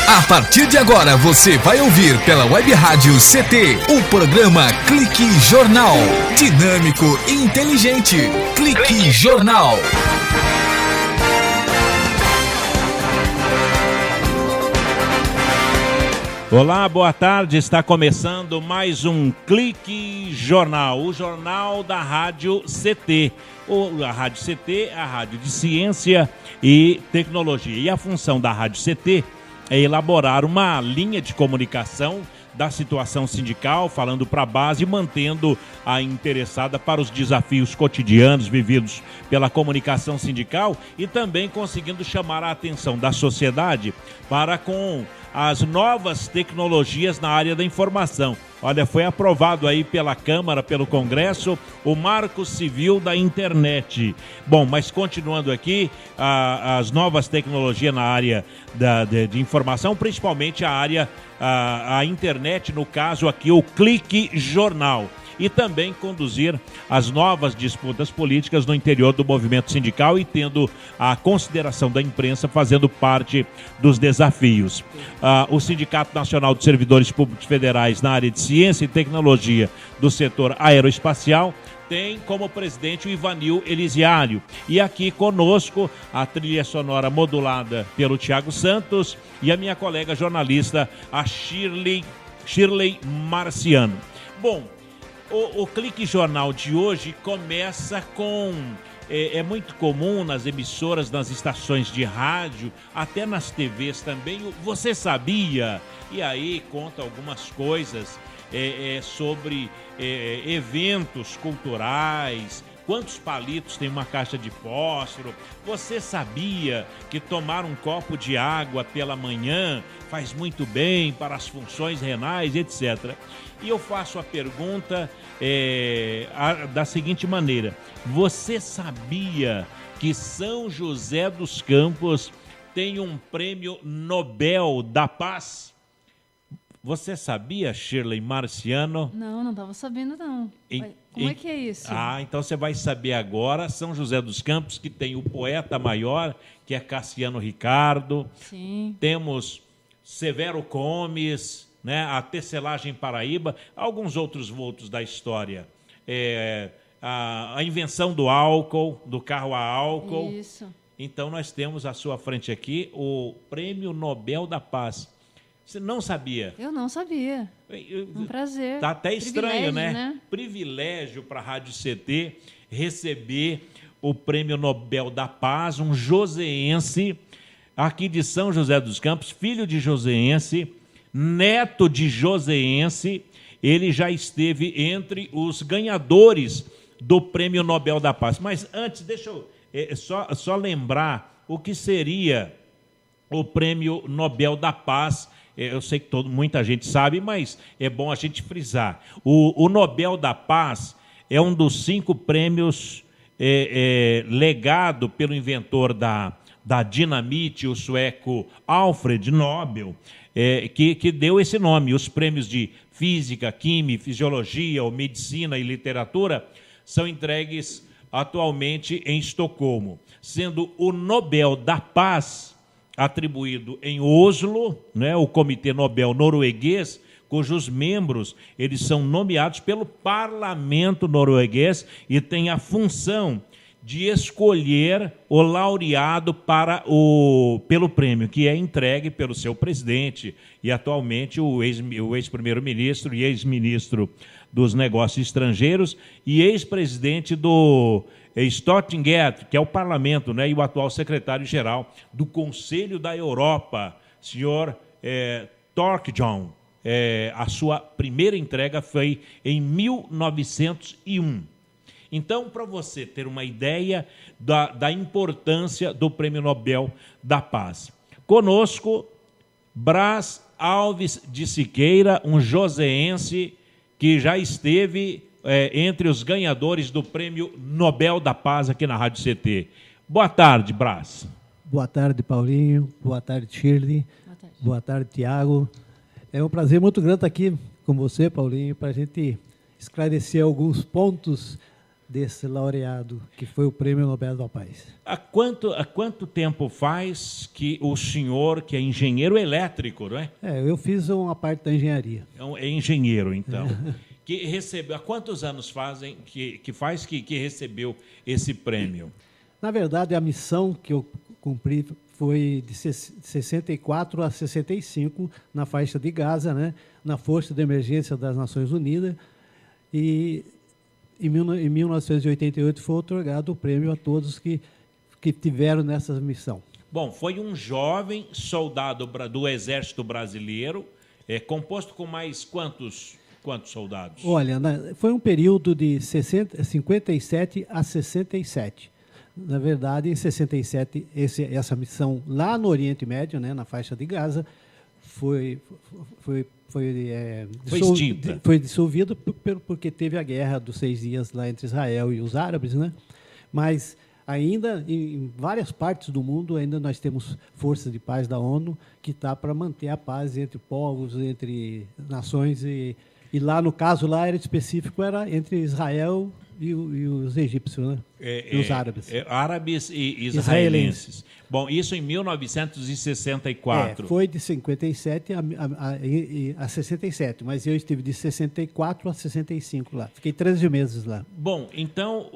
A partir de agora você vai ouvir pela Web Rádio CT o programa Clique Jornal. Dinâmico e inteligente. Clique Jornal. Olá, boa tarde. Está começando mais um Clique Jornal, o jornal da Rádio CT. A Rádio CT é a rádio de ciência e tecnologia. E a função da Rádio CT é elaborar uma linha de comunicação da situação sindical, falando para a base, mantendo a interessada para os desafios cotidianos vividos pela comunicação sindical e também conseguindo chamar a atenção da sociedade para com as novas tecnologias na área da informação. Olha, foi aprovado aí pela Câmara, pelo Congresso, o Marco Civil da Internet. Bom, mas continuando aqui, as novas tecnologias na área de informação, principalmente a área, a internet, no caso aqui, o Clique Jornal. E também conduzir as novas disputas políticas no interior do movimento sindical e tendo a consideração da imprensa fazendo parte dos desafios. O Sindicato Nacional de Servidores Públicos Federais na área de ciência e tecnologia do setor aeroespacial tem como presidente o Ivanil Elisiário. E aqui conosco a trilha sonora modulada pelo Thiago Santos e a minha colega jornalista, a Shirley Marciano. Bom, o Clique Jornal de hoje começa com... É muito comum nas emissoras, nas estações de rádio, até nas TVs também, você sabia? E aí conta algumas coisas sobre eventos culturais, quantos palitos tem uma caixa de fósforo, você sabia que tomar um copo de água pela manhã faz muito bem para as funções renais, etc. E eu faço a pergunta da seguinte maneira: você sabia que São José dos Campos tem um prêmio Nobel da Paz? Você sabia, Shirley Marciano? Não estava sabendo não. Como é que é isso? Então você vai saber agora. São José dos Campos, que tem o poeta maior, que é Cassiano Ricardo. Sim. Temos Severo Comes, né, a Tecelagem Paraíba, alguns outros vultos da história. A invenção do álcool, do carro a álcool. Isso. Então nós temos à sua frente aqui o Prêmio Nobel da Paz. Você não sabia? Eu não sabia. Um prazer. Tá até estranho, né? Privilégio para a Rádio CT receber o Prêmio Nobel da Paz, um joseense, aqui de São José dos Campos, filho de joseense, neto de joseense. Ele já esteve entre os ganhadores do Prêmio Nobel da Paz. Mas antes, deixa eu só lembrar o que seria o Prêmio Nobel da Paz. Eu sei que muita gente sabe, mas é bom a gente frisar. O Nobel da Paz é um dos 5 prêmios legado pelo inventor da dinamite, o sueco Alfred Nobel, que deu esse nome. Os prêmios de Física, Química, Fisiologia, ou Medicina e Literatura são entregues atualmente em Estocolmo, sendo o Nobel da Paz atribuído em Oslo, né, o Comitê Nobel norueguês, cujos membros eles são nomeados pelo parlamento norueguês e tem a função de escolher o laureado pelo prêmio, que é entregue pelo seu presidente e atualmente o ex-primeiro-ministro e ex-ministro dos Negócios Estrangeiros e ex-presidente do Stortinget, que é o parlamento, né, e o atual secretário-geral do Conselho da Europa, senhor Thorbjørn. A sua primeira entrega foi em 1901. Então, para você ter uma ideia da importância do Prêmio Nobel da Paz. Conosco, Brás Alves de Siqueira, um joseense que já esteve entre os ganhadores do Prêmio Nobel da Paz aqui na Rádio CT. Boa tarde, Brás. Boa tarde, Paulinho. Boa tarde, Shirley. Boa tarde. Boa tarde, Tiago. É um prazer muito grande estar aqui com você, Paulinho, para a gente esclarecer alguns pontos desse laureado, que foi o Prêmio Nobel da Paz. Há quanto tempo faz que o senhor, que é engenheiro elétrico, não é? Eu fiz uma parte da engenharia. É engenheiro, então. Que recebeu, há quantos anos que recebeu esse prêmio? Na verdade, a missão que eu cumpri foi de 64 a 65 na faixa de Gaza, né, na Força de Emergência das Nações Unidas, e em 1988 foi otorgado o prêmio a todos que tiveram nessa missão. Bom, foi um jovem soldado do Exército Brasileiro, composto com mais quantos soldados? Olha, foi um período de 57 a 67. Na verdade, em 67, essa missão lá no Oriente Médio, né, na faixa de Gaza, foi extinta. Foi dissolvida porque teve a guerra dos 6 dias lá entre Israel e os árabes, né? Mas ainda em várias partes do mundo ainda nós temos forças de paz da ONU que está para manter a paz entre povos, entre nações, e lá no caso lá era específico, era entre Israel e os egípcios, né? E os árabes. Árabes e israelenses. Bom, isso em 1964. Foi de 57 a 67, mas eu estive de 64 a 65 lá. Fiquei 13 meses lá. Bom, então,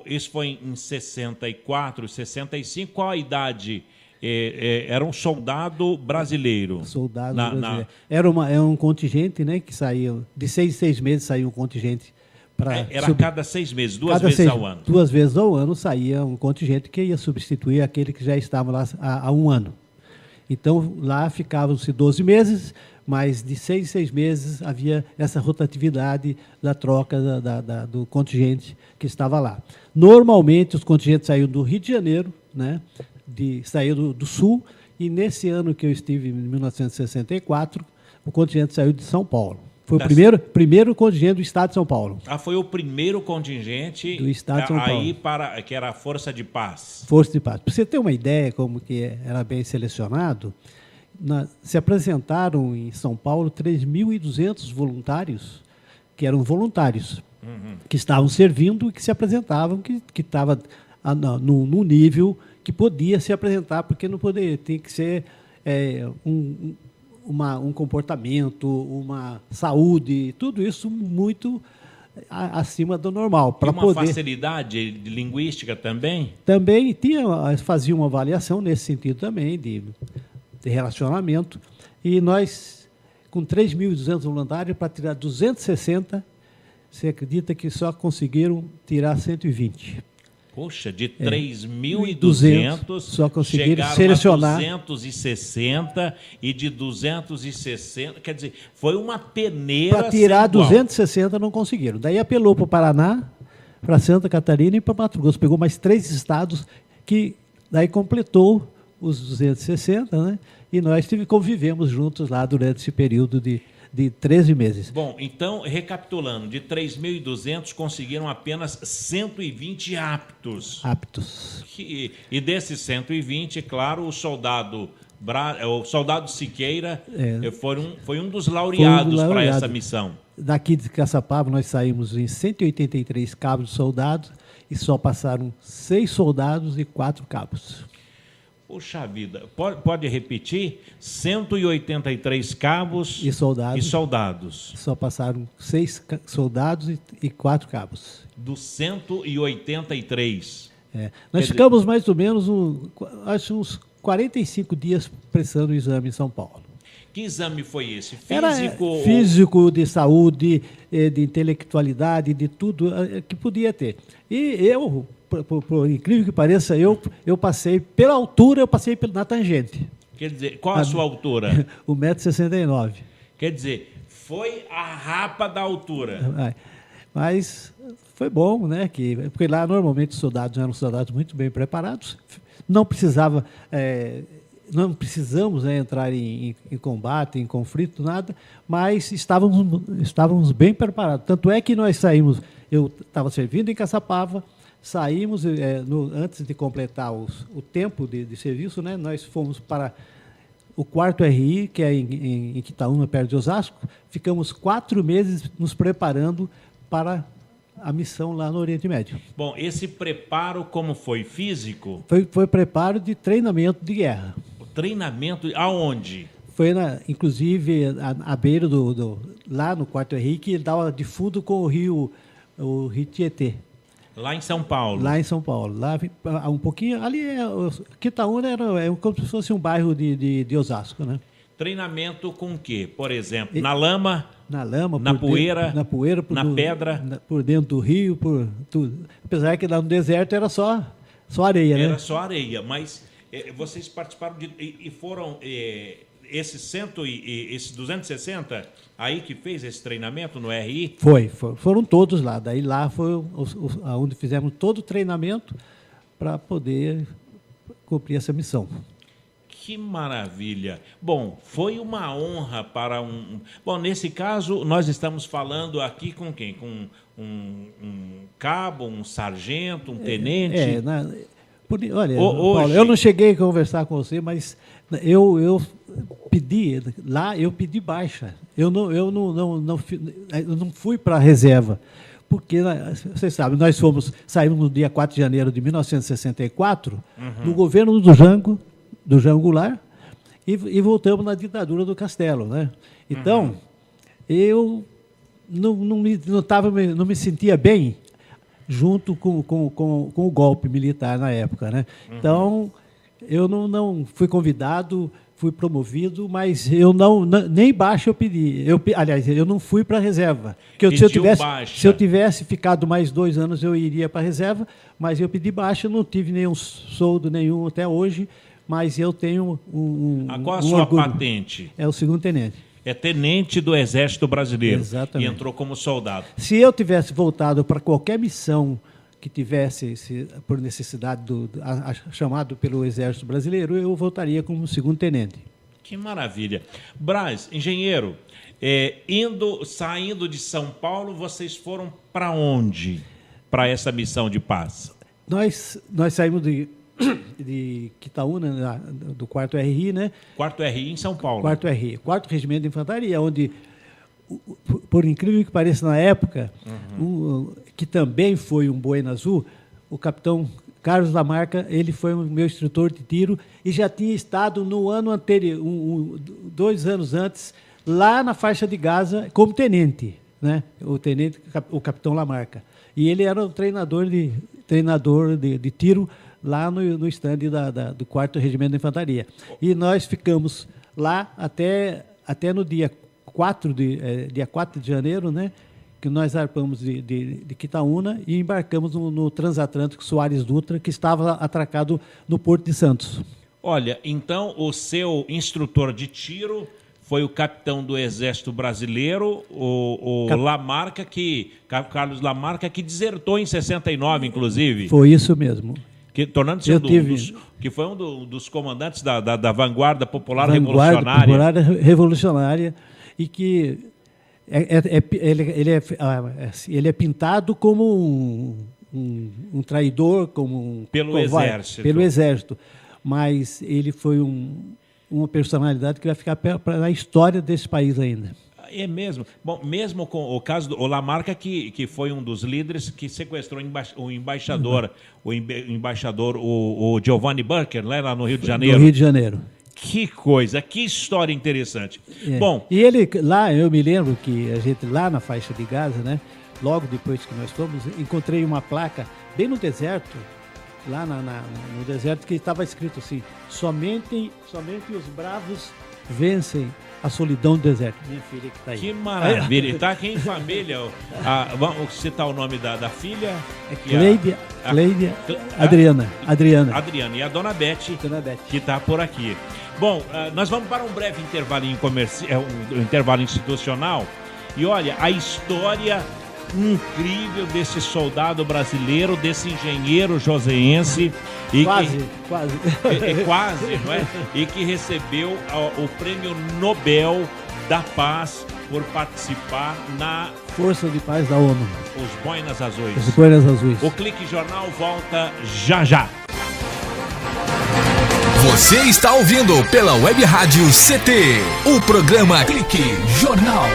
isso foi em 64, 65. Qual a idade? Era um soldado brasileiro. Soldado brasileiro. Era um contingente, né, que saía, de 6 em 6 meses saía um contingente. Era cada 6 meses, duas vezes ao ano. 2 vezes ao ano saía um contingente que ia substituir aquele que já estava lá há um ano. Então, lá ficavam-se 12 meses, mas de 6 em 6 meses havia essa rotatividade da troca do contingente que estava lá. Normalmente, os contingentes saíam do Rio de Janeiro, né, saíam do Sul, e nesse ano que eu estive, em 1964, o contingente saiu de São Paulo. Foi o primeiro contingente do Estado de São Paulo. Foi o primeiro contingente do Estado de São Paulo. Aí que era a Força de Paz. Força de Paz. Para você ter uma ideia como que era bem selecionado, se apresentaram em São Paulo 3.200 voluntários, que eram voluntários, que estavam servindo e que se apresentavam, que estava no nível que podia se apresentar, porque não poderia, tem que ser um comportamento, uma saúde, tudo isso muito acima do normal. Para uma facilidade linguística também? Também fazia uma avaliação nesse sentido também, de relacionamento. E nós, com 3.200 voluntários, para tirar 260, você acredita que só conseguiram tirar 120. Poxa, de 3.200 só conseguiram chegaram selecionar a 260, e de 260, quer dizer, foi uma peneira. Para tirar 260 não conseguiram. Daí apelou para o Paraná, para Santa Catarina e para Mato Grosso. Pegou mais 3 estados que daí completou os 260, né? E nós convivemos juntos lá durante esse período de 13 meses. Bom, então, recapitulando, de 3.200 conseguiram apenas 120 aptos. E desses 120, claro, o soldado Siqueira foi um dos laureados para essa missão. Daqui de Caçapava nós saímos em 183 cabos de soldados e só passaram 6 soldados e 4 cabos. Puxa vida, pode repetir? 183 cabos e soldados. Só passaram 6 soldados e 4 cabos. Dos 183. Nós ficamos mais ou menos uns 45 dias prestando o exame em São Paulo. Que exame foi esse? Físico, de saúde, de intelectualidade, de tudo que podia ter. E eu, por incrível que pareça, eu passei pela altura, eu passei na tangente. Quer dizer, qual a sua altura? 1,69 m. Quer dizer, foi a rapa da altura. Mas foi bom, né? Porque lá normalmente os soldados eram soldados muito bem preparados. Não precisamos entrar em combate, em conflito, nada, mas estávamos bem preparados. Tanto é que nós saímos, eu estava servindo em Caçapava, saímos, antes de completar o tempo de serviço, né, nós fomos para o 4º RI, que é em Quitaúna, perto de Osasco. Ficamos 4 meses nos preparando para a missão lá no Oriente Médio. Bom, esse preparo como foi? Físico? Foi preparo de treinamento de guerra. O treinamento aonde? Foi, inclusive, à beira lá no Quarto RI, que ele dava de fundo com o rio Tietê. Lá em São Paulo? Lá em São Paulo. Lá um pouquinho, ali, Quitaúna é como se fosse um bairro de Osasco, né? Treinamento com o quê? Por exemplo, na lama? Na lama, na poeira, na pedra? Por dentro do rio, por tudo. Apesar que lá no deserto era só areia, né? Era só areia, mas vocês participaram e foram... esses 260 aí que fez esse treinamento no RI? Foram todos lá. Daí lá foi onde fizemos todo o treinamento para poder cumprir essa missão. Que maravilha! Bom, foi uma honra para Bom, nesse caso, nós estamos falando aqui com quem? Com um cabo, um sargento, um tenente? Olha, Paulo, eu não cheguei a conversar com você, mas eu pedi baixa. Eu não fui para a reserva, porque, vocês sabem, saímos no dia 4 de janeiro de 1964, no governo do Jango Goulart, e voltamos na ditadura do Castelo, né? Então, eu não me sentia bem junto com o golpe militar na época, né? Então, eu não fui convidado, fui promovido, mas eu nem baixa eu pedi. Aliás, eu não fui para a reserva. Se eu tivesse ficado mais 2 anos, eu iria para a reserva, mas eu pedi baixa, não tive nenhum soldo nenhum até hoje, mas eu tenho qual a sua patente? É o 2º tenente. É tenente do Exército Brasileiro. Exatamente. E entrou como soldado. Se eu tivesse voltado para qualquer missão que tivesse, por necessidade, chamado pelo Exército Brasileiro, eu voltaria como 2º tenente. Que maravilha. Braz, engenheiro, saindo de São Paulo, vocês foram para onde? Para essa missão de paz? Nós saímos de Quitaúna, do 4º RI, né? 4º RI em São Paulo. 4º RI, 4º Regimento de Infantaria, onde, por incrível que pareça, na época, que também foi um Boina Azul, o capitão Carlos Lamarca, ele foi o meu instrutor de tiro e já tinha estado no ano anterior, 2 anos antes, lá na faixa de Gaza como tenente, né? O capitão Lamarca. E ele era o treinador de tiro lá no estande do 4º Regimento de Infantaria. E nós ficamos lá até no dia 4 de janeiro, né, que nós zarpamos de Quitaúna e embarcamos no transatlântico Soares Dutra, que estava atracado no Porto de Santos. Olha, então o seu instrutor de tiro foi o capitão do Exército Brasileiro, Lamarca, Carlos Lamarca, que desertou em 69, inclusive. Foi isso mesmo. Tornando-se que foi um dos comandantes da Vanguarda Popular Revolucionária. Popular Revolucionária, e que ele é pintado como um traidor, como pelo Exército. Mas ele foi uma personalidade que vai ficar na história desse país ainda. É mesmo. Bom, mesmo com o caso do Lamarca, que foi um dos líderes que sequestrou o embaixador, o Giovanni Burker, lá no Rio de Janeiro. No Rio de Janeiro. Que coisa, que história interessante. É. Bom, e ele, lá, eu me lembro que a gente, lá na faixa de Gaza, né, logo depois que nós fomos, encontrei uma placa bem no deserto, lá no deserto, que estava escrito assim: somente os bravos vencem a solidão do deserto. Minha filha que está aí. Que maravilha. Está aqui em família. Vamos citar o nome da filha. Cleide Adriana. E a dona Beth, que está por aqui. Bom, nós vamos para um breve intervalo institucional. E olha, a história incrível desse soldado brasileiro, desse engenheiro joseense. Quase, não é? E que recebeu o Prêmio Nobel da Paz por participar na Força de Paz da ONU. Os Boinas Azuis. Os Boinas Azuis. O Clique Jornal volta já. Você está ouvindo pela Web Rádio CT, o programa Clique Jornal.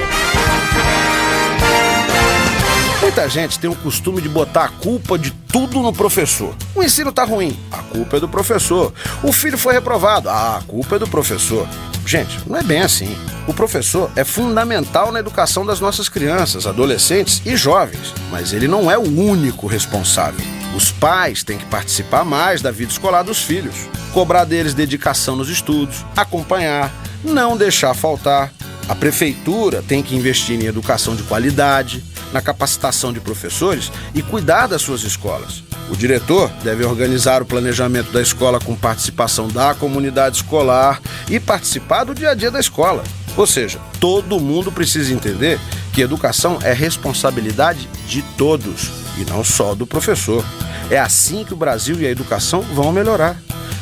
O Muita gente tem o costume de botar a culpa de tudo no professor. O ensino tá ruim, a culpa é do professor. O filho foi reprovado, a culpa é do professor. Gente, não é bem assim. O professor é fundamental na educação das nossas crianças, adolescentes e jovens, mas ele não é o único responsável. Os pais têm que participar mais da vida escolar dos filhos, cobrar deles dedicação nos estudos, acompanhar, não deixar faltar. A prefeitura tem que investir em educação de qualidade, na capacitação de professores e cuidar das suas escolas. O diretor deve organizar o planejamento da escola com participação da comunidade escolar e participar do dia a dia da escola. Ou seja, todo mundo precisa entender que educação é responsabilidade de todos e não só do professor. É assim que o Brasil e a educação vão melhorar.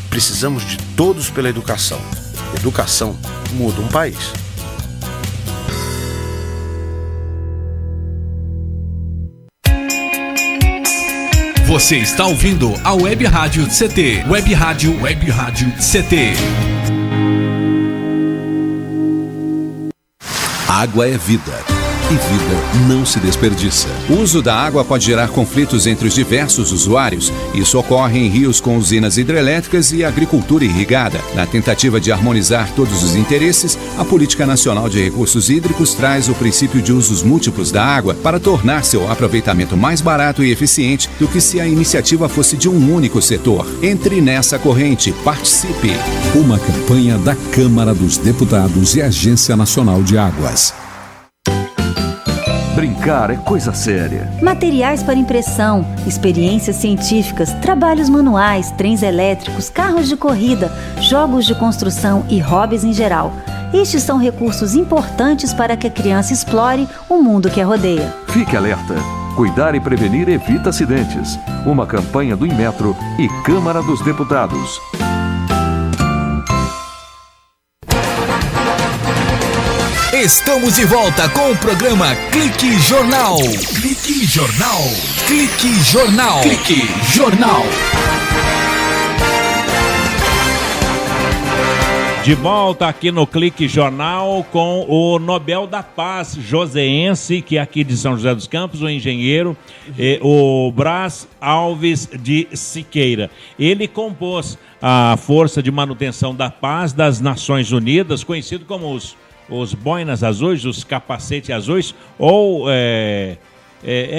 Precisamos de todos pela educação. Educação muda um país. Você está ouvindo a Web Rádio CT. Web Rádio CT. Água é vida. E vida não se desperdiça. O uso da água pode gerar conflitos entre os diversos usuários. Isso ocorre em rios com usinas hidrelétricas e agricultura irrigada. Na tentativa de harmonizar todos os interesses, a Política Nacional de Recursos Hídricos traz o princípio de usos múltiplos da água para tornar seu aproveitamento mais barato e eficiente do que se a iniciativa fosse de um único setor. Entre nessa corrente, participe. Uma campanha da Câmara dos Deputados e Agência Nacional de Águas. Brincar é coisa séria. Materiais para impressão, experiências científicas, trabalhos manuais, trens elétricos, carros de corrida, jogos de construção e hobbies em geral. Estes são recursos importantes para que a criança explore o mundo que a rodeia. Fique alerta. Cuidar e prevenir evita acidentes. Uma campanha do Inmetro e Câmara dos Deputados. Estamos de volta com o programa Clique Jornal. Clique Jornal. Clique Jornal. Clique Jornal. De volta aqui no Clique Jornal com o Nobel da Paz joseense, que é aqui de São José dos Campos, o engenheiro, o Brás Alves de Siqueira. Ele compôs a Força de Manutenção da Paz das Nações Unidas, conhecido como os boinas azuis, os capacetes azuis, ou é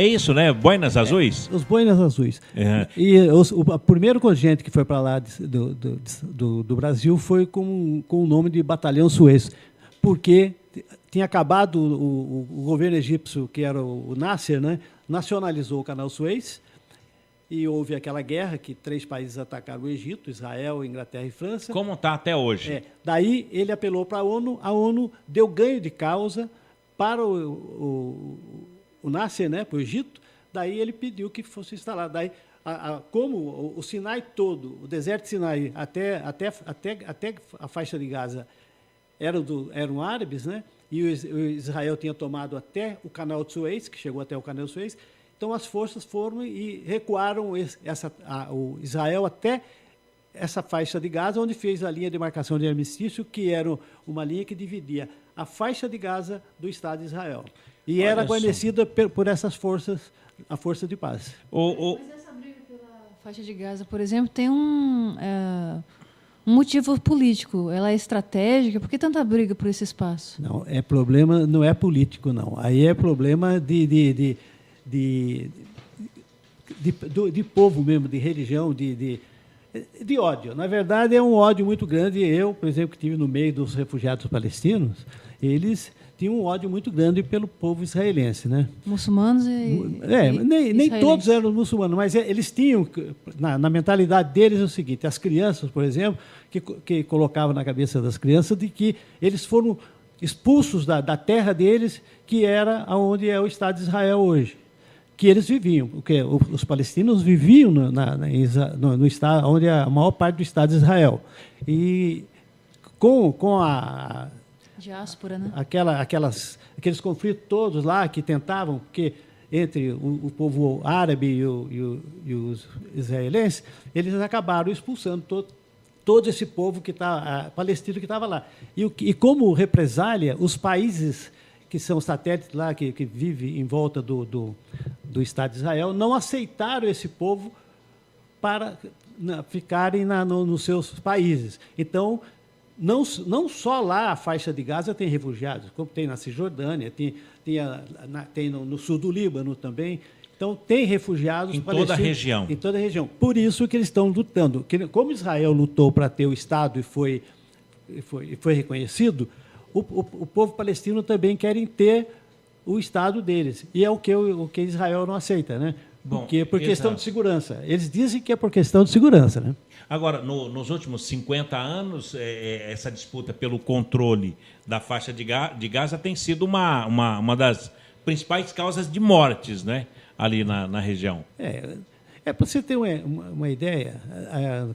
isso, né? Boinas azuis? Os boinas azuis. E o primeiro contingente que foi para lá do Brasil foi com o nome de Batalhão Suez, porque tinha acabado o governo egípcio, que era o Nasser, né? Nacionalizou o canal Suez, e houve aquela guerra que 3 países atacaram o Egito, Israel, Inglaterra e França. Como está até hoje. Daí ele apelou para a ONU deu ganho de causa para o Nasser, né, para o Egito. Daí ele pediu que fosse instalado. Daí, como o Sinai todo, o deserto de Sinai até a faixa de Gaza eram árabes, né, e o Israel tinha tomado até o canal de Suez, que chegou até o canal de Suez. Então, as forças foram e recuaram o Israel até essa faixa de Gaza, onde fez a linha de marcação de armistício, que era uma linha que dividia a faixa de Gaza do Estado de Israel. E era guarnecida por essas forças, a Força de Paz. Mas essa briga pela faixa de Gaza, por exemplo, tem um motivo político. Ela é estratégica. Por que tanta briga por esse espaço? Não é político, não. Aí é problema de povo mesmo, de religião, de ódio. Na verdade, é um ódio muito grande. Eu, por exemplo, que estive no meio dos refugiados palestinos, eles tinham um ódio muito grande pelo povo israelense, né? Muçulmanos e nem todos eram muçulmanos, mas eles tinham, na mentalidade deles, o seguinte: as crianças, por exemplo, que colocavam na cabeça das crianças de que eles foram expulsos da terra deles, que era onde é o Estado de Israel hoje. Que eles viviam, porque os palestinos viviam no estado onde é a maior parte do Estado de Israel. E com a diáspora, né? Aqueles conflitos todos lá que tentavam, porque entre o povo árabe e os israelenses, eles acabaram expulsando todo esse povo palestino que estava lá. E como represália, os países que são satélites lá, que vivem em volta do Estado de Israel, não aceitaram esse povo para ficarem nos seus países. Então, não só lá a faixa de Gaza tem refugiados, como tem na Cisjordânia, tem no sul do Líbano também. Então, tem refugiados em toda a região. Em toda a região. Por isso que eles estão lutando. Como Israel lutou para ter o Estado e foi reconhecido, o povo palestino também querem ter o Estado deles. E é o que Israel não aceita, né? Por questão de segurança. Eles dizem que é por questão de segurança, né? Agora, nos últimos 50 anos, essa disputa pelo controle da faixa de Gaza tem sido uma das principais causas de mortes, né, ali na região. Para você ter uma ideia,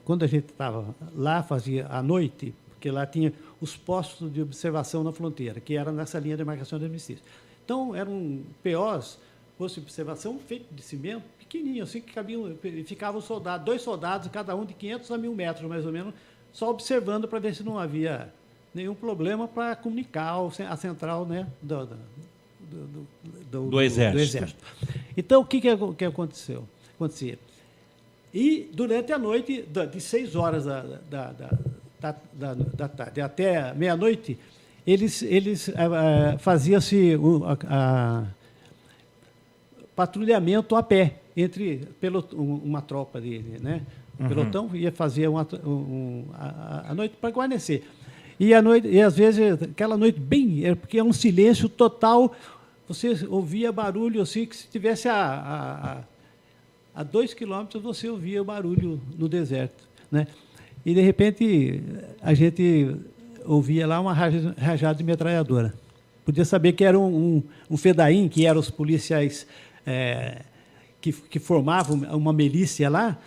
quando a gente estava lá, fazia à noite, porque lá tinha os postos de observação na fronteira, que era nessa linha de demarcação de armistício. Então, eram POs, posto de observação feito de cimento, pequenininho, assim, que ficavam soldados, 2 soldados, cada um de 500 a 1.000 metros, mais ou menos, só observando para ver se não havia nenhum problema para comunicar a central, né, do Exército. Então, o que aconteceu? Acontecia. E, durante a noite, de 6 horas da tarde até meia-noite, fazia-se patrulhamento a pé, uma tropa né? Um pelotão ia fazer a noite para guarnecer. E às vezes, aquela noite porque é um silêncio total, você ouvia barulho assim, que se tivesse a 2 quilômetros, você ouvia o barulho no deserto, né? E, de repente, a gente ouvia lá uma rajada de metralhadora. Podia saber que era um fedaim, que eram os policiais que formavam uma milícia lá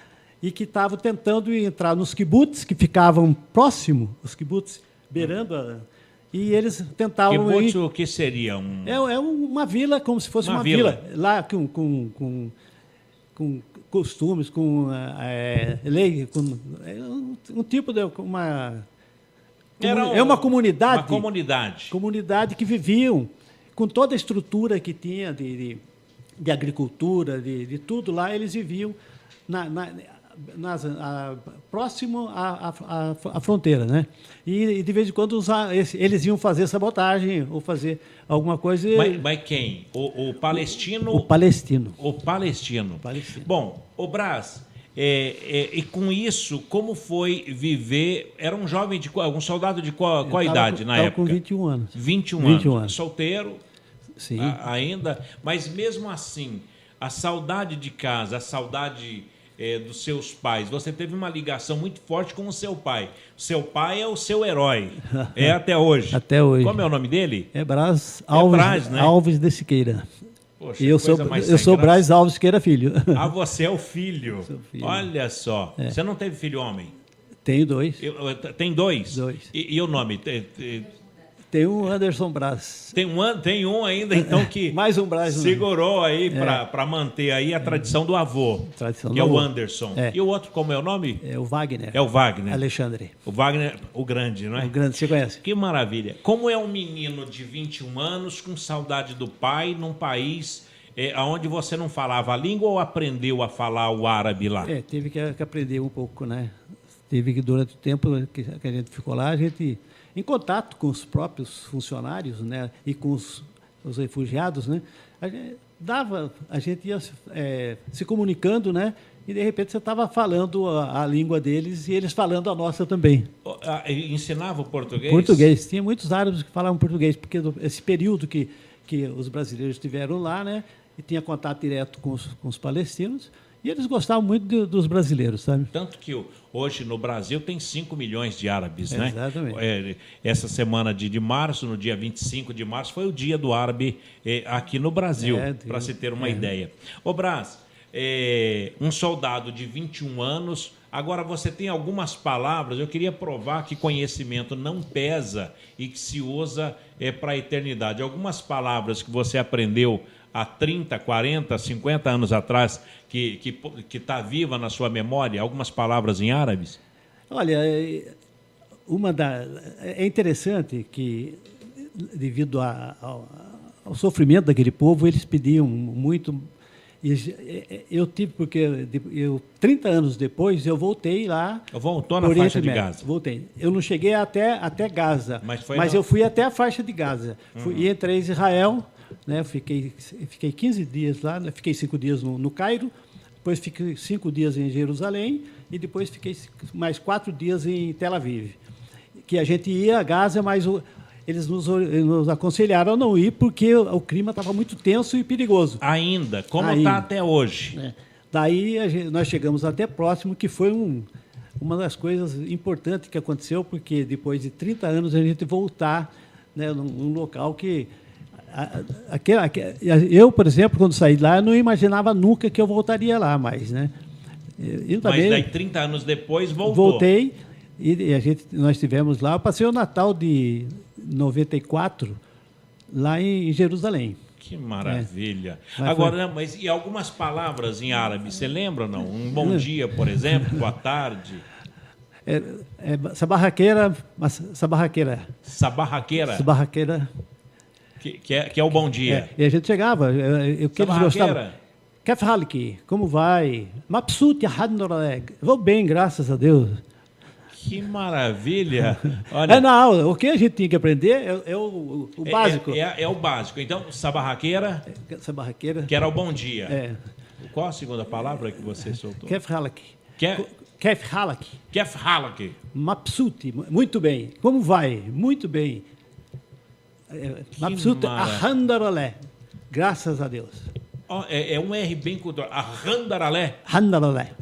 e que estavam tentando entrar nos kibbutz, que ficavam próximos, os kibbutz, beirando e eles tentavam... Kibbutz, o que seria? É uma vila, como se fosse uma vila. Lá com costumes, com lei, com um tipo de... É uma comunidade. Uma comunidade. Comunidade que viviam com toda a estrutura que tinha de agricultura, de tudo lá, eles viviam próximo à fronteira, né? E de vez em quando eles iam fazer sabotagem ou fazer alguma coisa. Mas quem? O palestino? O palestino. O palestino. Bom, o Brás, e com isso, como foi viver? Era um jovem, um soldado de qual idade na época? Com 21 anos. 21 anos. Solteiro? Sim. Ainda, mas mesmo assim, a saudade de casa, a saudade dos seus pais, você teve uma ligação muito forte com o seu pai. O seu pai é o seu herói, até hoje. Até hoje. Como é o nome dele? É Brás Alves, né? Alves de Siqueira. Poxa, e eu sou Brás Alves Siqueira Filho. Ah, você é o filho. Sou filho. Olha só. Você não teve filho homem? Tenho 2. Tem 2? 2. E o nome? Tem um Anderson Brás. Tem um ainda, então, que mais um Brás segurou aí para manter aí a tradição do avô, que é o Anderson. E o outro, como é o nome? É o Wagner. É o Wagner. Alexandre. O Wagner, o grande, não é? O grande, você conhece. Que maravilha. Como é um menino de 21 anos com saudade do pai num país onde você não falava a língua ou aprendeu a falar o árabe lá? Teve que aprender um pouco, né? Teve que, durante o tempo que a gente ficou lá, a gente... em contato com os próprios funcionários, né, e com os refugiados, né, a gente ia se comunicando, né, e de repente você estava falando a língua deles e eles falando a nossa também. Ensinava o português? Português. Tinha muitos árabes que falavam português, porque esse período que os brasileiros estiveram lá, né, e tinha contato direto com os palestinos. E eles gostavam muito dos brasileiros, sabe? Tanto que hoje no Brasil tem 5 milhões de árabes, né? Exatamente. Essa semana de março, no dia 25 de março, foi o dia do árabe aqui no Brasil, para se ter uma ideia. Ô Brás, um soldado de 21 anos, agora você tem algumas palavras, eu queria provar que conhecimento não pesa e que se usa para a eternidade. Algumas palavras que você aprendeu há 30, 40, 50 anos atrás, que está viva na sua memória, algumas palavras em árabes? Olha, é interessante que, devido o sofrimento daquele povo, eles pediam muito. Eu tive, porque 30 anos depois, eu voltei lá. Voltou na faixa de Gaza? Voltei. Eu não cheguei até Gaza, mas eu fui até a faixa de Gaza. E entrei em Israel, né, fiquei 15 dias lá, né, fiquei 5 dias no Cairo, depois fiquei 5 dias em Jerusalém e depois fiquei mais 4 dias em Tel Aviv. Que a gente ia a Gaza, mas eles nos aconselharam a não ir porque o clima estava muito tenso e perigoso. Ainda, como está até hoje. Daí nós chegamos até próximo, que foi uma das coisas importantes que aconteceu, porque depois de 30 anos a gente voltar, né, num local que... Eu, por exemplo, quando saí de lá, eu não imaginava nunca que eu voltaria lá mais, né? Mas daí 30 anos depois voltou. Voltei e nós tivemos lá, eu passei o Natal de 94 lá em Jerusalém. Que maravilha. Agora, mas e algumas palavras em árabe, você lembra ou não? Um bom dia, por exemplo, boa tarde. Sabarraqueira. Que é o bom dia. E a gente chegava, o que eles gostavam. Kef halki, como vai? Mapsut yahadnoreg. Vou bem, graças a Deus. Que maravilha. Olha, na aula, o que a gente tinha que aprender é o básico. É o básico. Então, sabarraqueira, que era o bom dia. Qual a segunda palavra que você soltou? Kef halki. Kef halki. Mapsut, muito bem. Como vai? Muito bem. Mapsut ahandaralé. Graças a Deus. É um R bem cultural. Ahandaralé. Handaralé.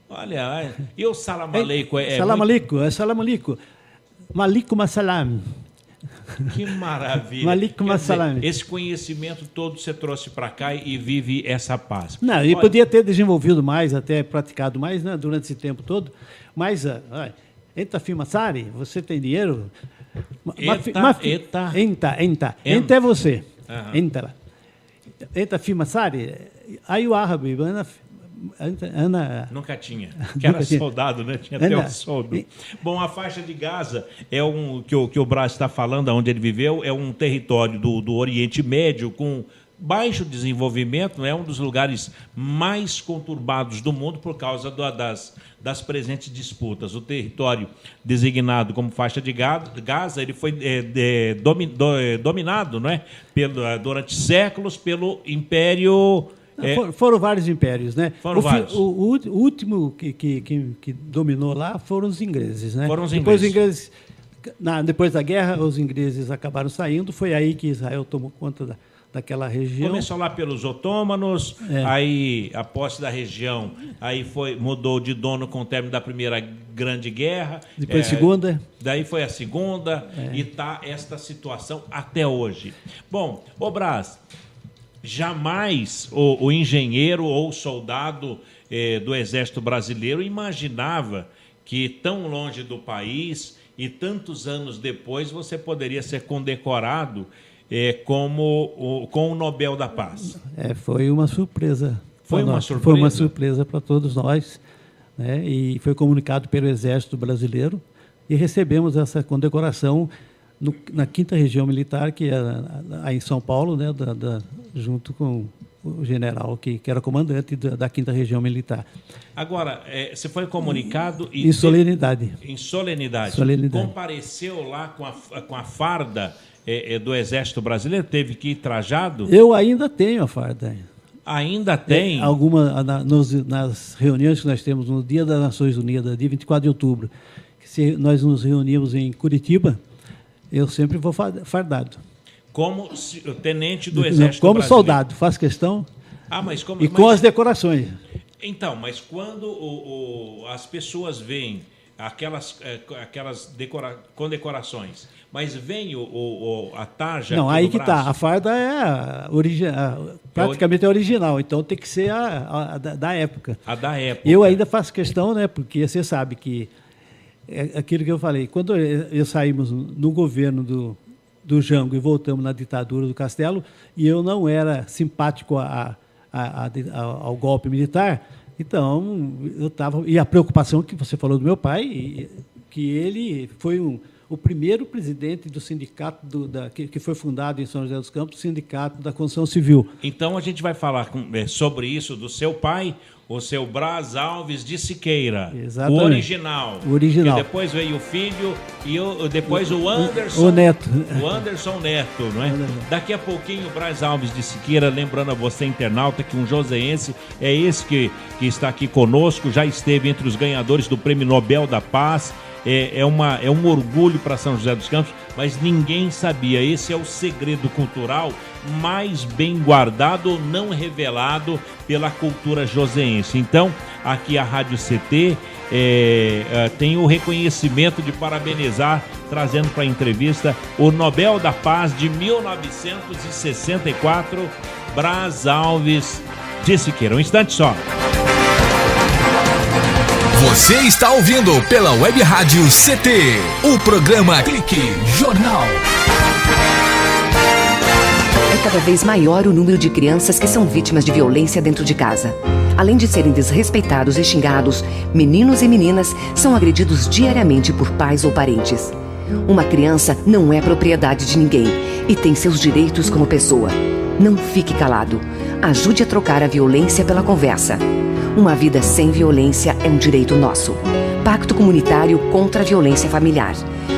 Olha, e o salam aleikum? Salam aleikum, salam aleikum. Malikum assalam. Que maravilha. Malikum assalam. Esse conhecimento todo você trouxe para cá e vive essa paz. Não, e podia ter desenvolvido mais, até praticado mais, né, durante esse tempo todo. Mas, enta fimassari, você tem dinheiro? Enta é você. Enta fimassari, aí o árabe, Ana... Nunca tinha, que era soldado, né? Tinha até um soldo. Bom, a faixa de Gaza é que o Brás está falando, onde ele viveu, é um território do Oriente Médio com baixo desenvolvimento, é um dos lugares mais conturbados do mundo por causa das presentes disputas. O território designado como faixa de Gaza, ele foi dominado, não é? Durante séculos pelo Império... Foram vários impérios, né? Foram vários. O último que dominou lá foram os ingleses, né? Foram os ingleses. Depois da guerra, os ingleses acabaram saindo. Foi aí que Israel tomou conta daquela região. Começou lá pelos otomanos, aí a posse da região, aí mudou de dono com o término da Primeira Grande Guerra. Depois a Segunda. Daí foi a Segunda e está esta situação até hoje. Bom, ô Brás, jamais o engenheiro ou soldado do Exército Brasileiro imaginava que tão longe do país e tantos anos depois você poderia ser condecorado com o Nobel da Paz. Foi uma surpresa. Foi uma surpresa? Foi uma surpresa para todos nós, né? E foi comunicado pelo Exército Brasileiro e recebemos essa condecoração na 5ª Região Militar, que é aí em São Paulo, né, junto com o general que era comandante da 5ª Região Militar. Agora, você foi comunicado... Em solenidade. Em solenidade. Compareceu lá com a farda do Exército Brasileiro? Teve que ir trajado? Eu ainda tenho a farda. Ainda tem? Nas reuniões que nós temos no Dia das Nações Unidas, dia 24 de outubro, nós nos reunimos em Curitiba, eu sempre vou fardado. Como tenente do Exército como Brasileiro? Soldado, faço questão. Com as decorações. Então, mas quando as pessoas veem aquelas condecorações, mas vem a tarja... Não, aí que está. A farda praticamente original, então tem que ser a da época. A da época. Eu ainda faço questão, né, porque você sabe que é aquilo que eu falei, quando saímos no governo do Jango e voltamos na ditadura do Castelo, e eu não era simpático ao golpe militar, então eu estava... E a preocupação que você falou do meu pai, que ele foi o primeiro presidente do sindicato que foi fundado em São José dos Campos, o Sindicato da Construção Civil. Então a gente vai falar sobre isso do seu pai, o seu Brás Alves de Siqueira. Exatamente. O original. O original. E depois veio o filho e depois o Anderson. O neto. O Anderson Neto, não é? Daqui a pouquinho o Brás Alves de Siqueira, lembrando a você, internauta, que um joseense é esse que está aqui conosco, já esteve entre os ganhadores do Prêmio Nobel da Paz. É um orgulho para São José dos Campos, mas ninguém sabia. Esse é o segredo cultural mais bem guardado, não revelado pela cultura joseense. Então, aqui a Rádio CT tem o reconhecimento de parabenizar, trazendo para a entrevista o Nobel da Paz de 1964, Brás Alves de Siqueira. Um instante só. Você está ouvindo pela Web Rádio CT, o programa Clique Jornal. É cada vez maior o número de crianças que são vítimas de violência dentro de casa. Além de serem desrespeitados e xingados, meninos e meninas são agredidos diariamente por pais ou parentes. Uma criança não é propriedade de ninguém e tem seus direitos como pessoa. Não fique calado. Ajude a trocar a violência pela conversa. Uma vida sem violência é um direito nosso. Pacto Comunitário contra a Violência Familiar.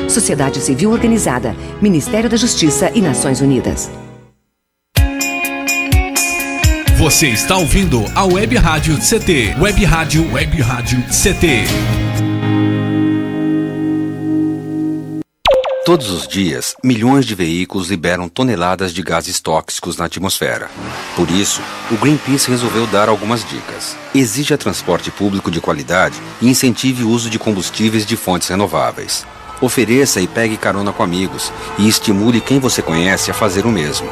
Sociedade Civil Organizada, Ministério da Justiça e Nações Unidas. Você está ouvindo a Web Rádio CT. Web Rádio CT. Todos os dias, milhões de veículos liberam toneladas de gases tóxicos na atmosfera. Por isso, o Greenpeace resolveu dar algumas dicas. Exija transporte público de qualidade e incentive o uso de combustíveis de fontes renováveis. Ofereça e pegue carona com amigos e estimule quem você conhece a fazer o mesmo.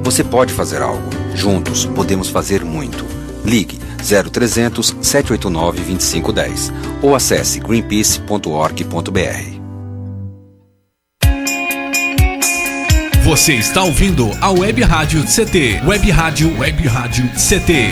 Você pode fazer algo. Juntos, podemos fazer muito. Ligue 0300 789 2510 ou acesse greenpeace.org.br. Você está ouvindo a Web Rádio CT. Web Rádio CT.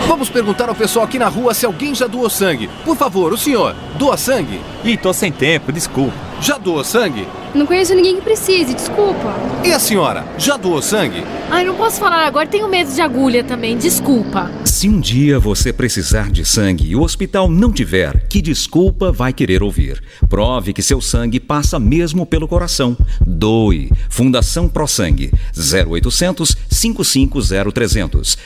Vamos perguntar ao pessoal aqui na rua se alguém já doou sangue. Por favor, o senhor, doa sangue? Ih, tô sem tempo, desculpa. Já doou sangue? Não conheço ninguém que precise, desculpa. E a senhora, já doou sangue? Ai, não posso falar agora, tenho medo de agulha também, desculpa. Se um dia você precisar de sangue e o hospital não tiver, que desculpa vai querer ouvir? Prove que seu sangue passa mesmo pelo coração. Doe. Fundação Pro Sangue. 0800 550 300.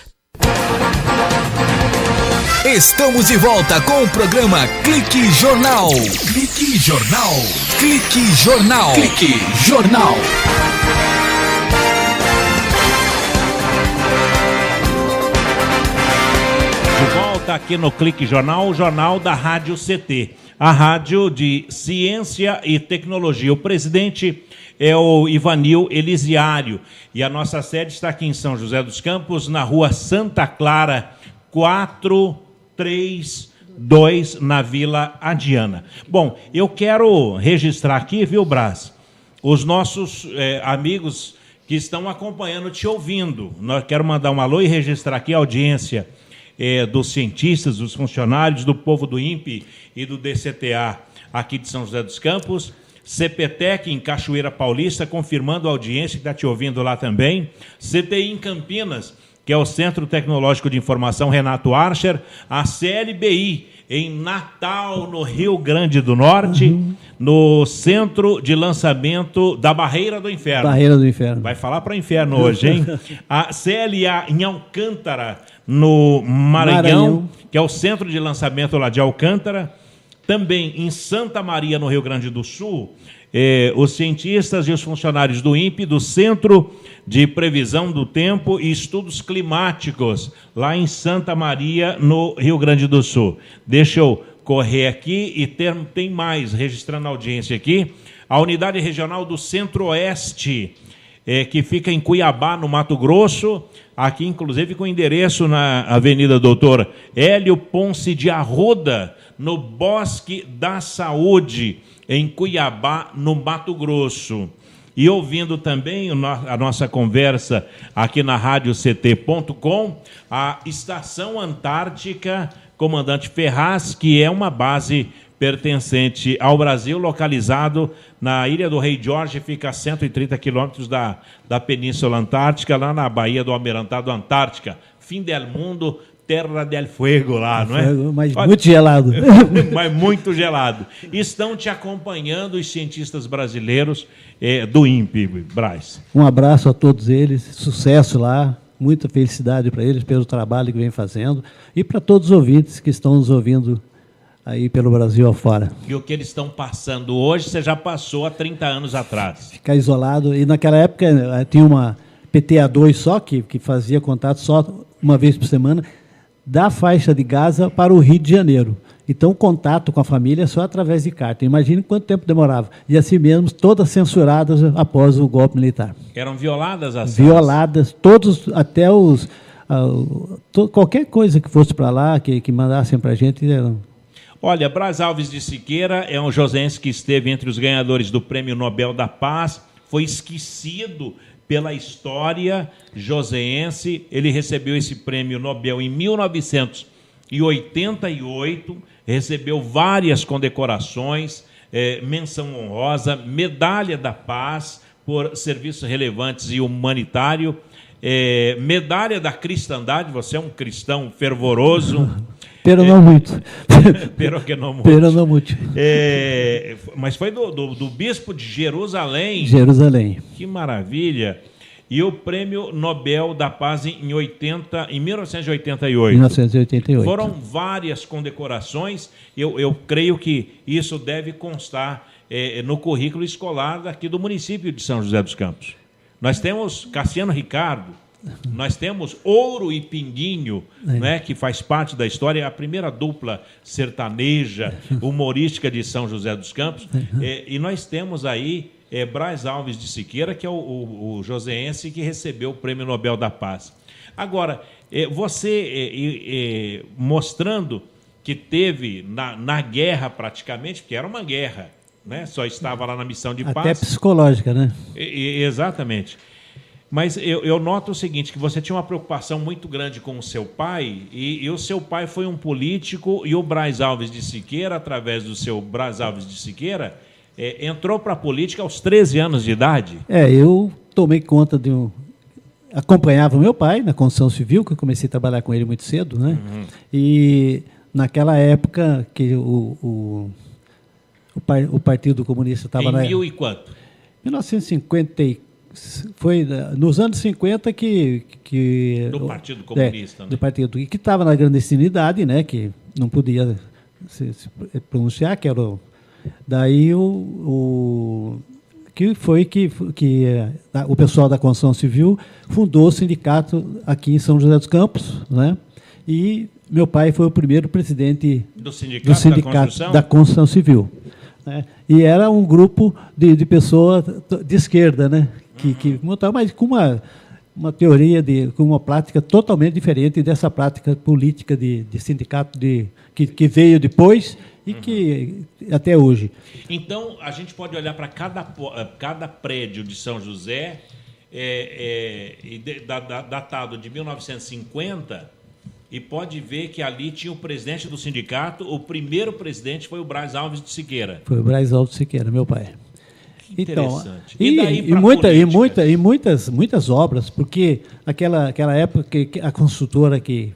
Estamos de volta com o programa Clique Jornal. Clique Jornal. Clique Jornal. Clique Jornal. De volta aqui no Clique Jornal, o jornal da Rádio CT, a rádio de ciência e tecnologia. O presidente é o Ivanil Elisiário e a nossa sede está aqui em São José dos Campos, na rua Santa Clara, 432, na Vila Adiana. Bom, eu quero registrar aqui, viu, Brás, os nossos amigos que estão acompanhando, te ouvindo. Nós quero mandar um alô e registrar aqui a audiência dos cientistas, dos funcionários, do povo do INPE e do DCTA aqui de São José dos Campos. CPTEC em Cachoeira Paulista, confirmando a audiência que está te ouvindo lá também. CTI em Campinas, que é o Centro Tecnológico de Informação Renato Archer, a CLBI em Natal, no Rio Grande do Norte, no Centro de Lançamento da Barreira do Inferno. Barreira do Inferno. Vai falar para o inferno hoje, hein? A CLA em Alcântara, no Maranhão, que é o Centro de Lançamento lá de Alcântara. Também em Santa Maria, no Rio Grande do Sul, os cientistas e os funcionários do INPE, do Centro de Previsão do Tempo e Estudos Climáticos, lá em Santa Maria, no Rio Grande do Sul. Deixa eu correr aqui e tem mais, registrando a audiência aqui. A Unidade Regional do Centro-Oeste, que fica em Cuiabá, no Mato Grosso, aqui inclusive com endereço na Avenida Doutor Hélio Ponce de Arruda, no Bosque da Saúde, em Cuiabá, no Mato Grosso. E ouvindo também a nossa conversa aqui na radioct.com, a Estação Antártica Comandante Ferraz, que é uma base pertencente ao Brasil, localizado na Ilha do Rei Jorge, fica a 130 quilômetros da Península Antártica, lá na Baía do Almirantado Antártica. Fim del mundo, Terra del Fuego lá, não é? Mas muito gelado. Mas muito gelado. Estão te acompanhando os cientistas brasileiros do INPE, Braz. Um abraço a todos eles, sucesso lá, muita felicidade para eles pelo trabalho que vem fazendo e para todos os ouvintes que estão nos ouvindo aí pelo Brasil afora. E o que eles estão passando hoje, você já passou há 30 anos atrás. Ficar isolado. E naquela época tinha uma PTA2 só, que fazia contato só uma vez por semana, da faixa de Gaza para o Rio de Janeiro. Então, o contato com a família é só através de carta. Imagine quanto tempo demorava. E assim mesmo, todas censuradas após o golpe militar. Eram violadas as violadas, todos, até os... qualquer coisa que fosse para lá, que mandassem para a gente... Olha, Braz Alves de Siqueira é um josense que esteve entre os ganhadores do Prêmio Nobel da Paz, foi esquecido pela história joseense. Ele recebeu esse Prêmio Nobel em 1988, recebeu várias condecorações, menção honrosa, medalha da paz por serviços relevantes e humanitário, medalha da cristandade, você é um cristão fervoroso. Pero não muito. Pero que não muito. Pero não muito. Mas foi do bispo de Jerusalém. Jerusalém. Que maravilha. E o Prêmio Nobel da Paz em 1988. 1988. Foram várias condecorações. Eu creio que isso deve constar no currículo escolar daqui do município de São José dos Campos. Nós temos Cassiano Ricardo, nós temos Ouro e Pinguinho, né, que faz parte da história, a primeira dupla sertaneja, humorística de São José dos Campos. E nós temos aí Braz Alves de Siqueira, que é o joseense que recebeu o Prêmio Nobel da Paz. Agora, você mostrando que teve na guerra praticamente, porque era uma guerra, né? Só estava lá na missão de paz. Até psicológica, né? Exatamente. Mas eu noto o seguinte, que você tinha uma preocupação muito grande com o seu pai, e o seu pai foi um político, e o Braz Alves de Siqueira, através do seu Braz Alves de Siqueira, entrou para a política aos 13 anos de idade. Eu tomei conta acompanhava o meu pai na construção civil, que eu comecei a trabalhar com ele muito cedo, né? Uhum. E naquela época que o Partido Comunista estava... Em mil e quanto? 1950. Foi nos anos 50 que do Partido Comunista, né? Do partido que estava na clandestinidade, né? Que não podia se pronunciar, que era daí que foi que o pessoal da construção civil fundou o sindicato aqui em São José dos Campos, né? E meu pai foi o primeiro presidente do sindicato da construção civil, né? E era um grupo de pessoas de esquerda, né? Que montava, mas com uma teoria, com uma prática totalmente diferente dessa prática política de sindicato que veio depois e que até hoje. Então, a gente pode olhar para cada prédio de São José, datado de 1950, e pode ver que ali tinha o presidente do sindicato. O primeiro presidente foi o Braz Alves de Siqueira. Foi o Braz Alves de Siqueira, meu pai. Então, muitas obras, porque aquela época que a construtora que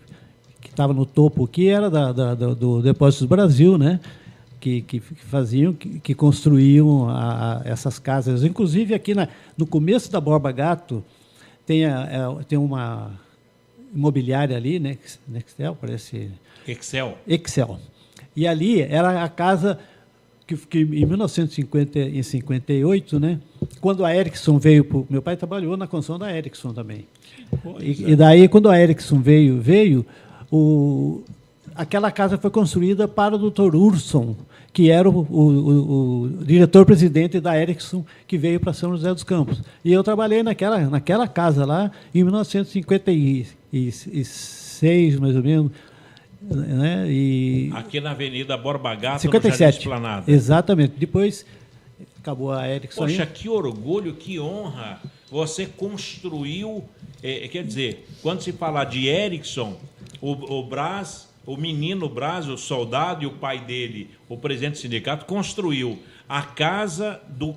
estava no topo aqui era do Depósitos Brasil, né? Que faziam, que construíam essas casas. Inclusive aqui no começo da Borba Gato tem uma imobiliária ali, né? Excel, parece. Excel. E ali era a casa que em 1958, né, quando a Ericsson veio, meu pai trabalhou na construção da Ericsson também. E daí, quando a Ericsson veio, aquela casa foi construída para o Dr. Urson, que era o diretor-presidente da Ericsson, que veio para São José dos Campos. E eu trabalhei naquela casa lá em 1956, mais ou menos. Né? Aqui na Avenida Borba Gato, 57. no Jardim Esplanada. Exatamente. Depois acabou a Ericsson. Poxa, que orgulho, que honra. Você construiu... quer dizer, quando se falar de Ericsson, o Braz o menino Braz, o soldado, e o pai dele, o presidente do sindicato, construiu a casa do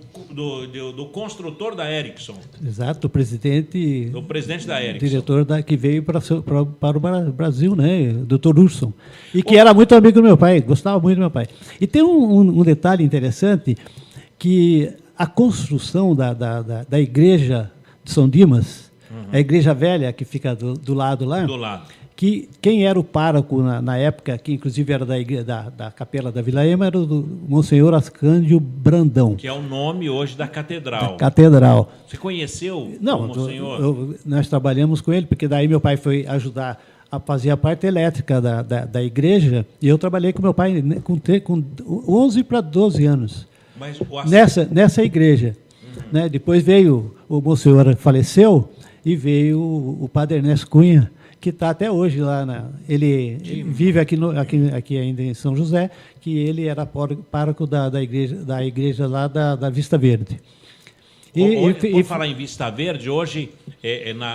construtor da Ericsson. Exato, o presidente... Do presidente da Ericsson. Diretor que veio para o Brasil, né? Dr. Urson. E que era muito amigo do meu pai, gostava muito do meu pai. E tem um detalhe interessante, que a construção da igreja de São Dimas, a igreja velha que fica do lado lá... Do lado. Que quem era o pároco na época, que inclusive era da capela da Vila Ema, era o Monsenhor Ascândio Brandão. Que é o nome hoje da catedral. Catedral. Você conheceu o Não, Monsenhor? Nós trabalhamos com ele, porque daí meu pai foi ajudar a fazer a parte elétrica da igreja, e eu trabalhei com meu pai com 11 para 12 anos. Mas nessa igreja. Né? Depois veio, o Monsenhor faleceu, e veio o Padre Ernesto Cunha, que está até hoje lá. Ele vive aqui ainda em São José, que ele era pároco da igreja lá da Vista Verde. Por falar em Vista Verde, hoje,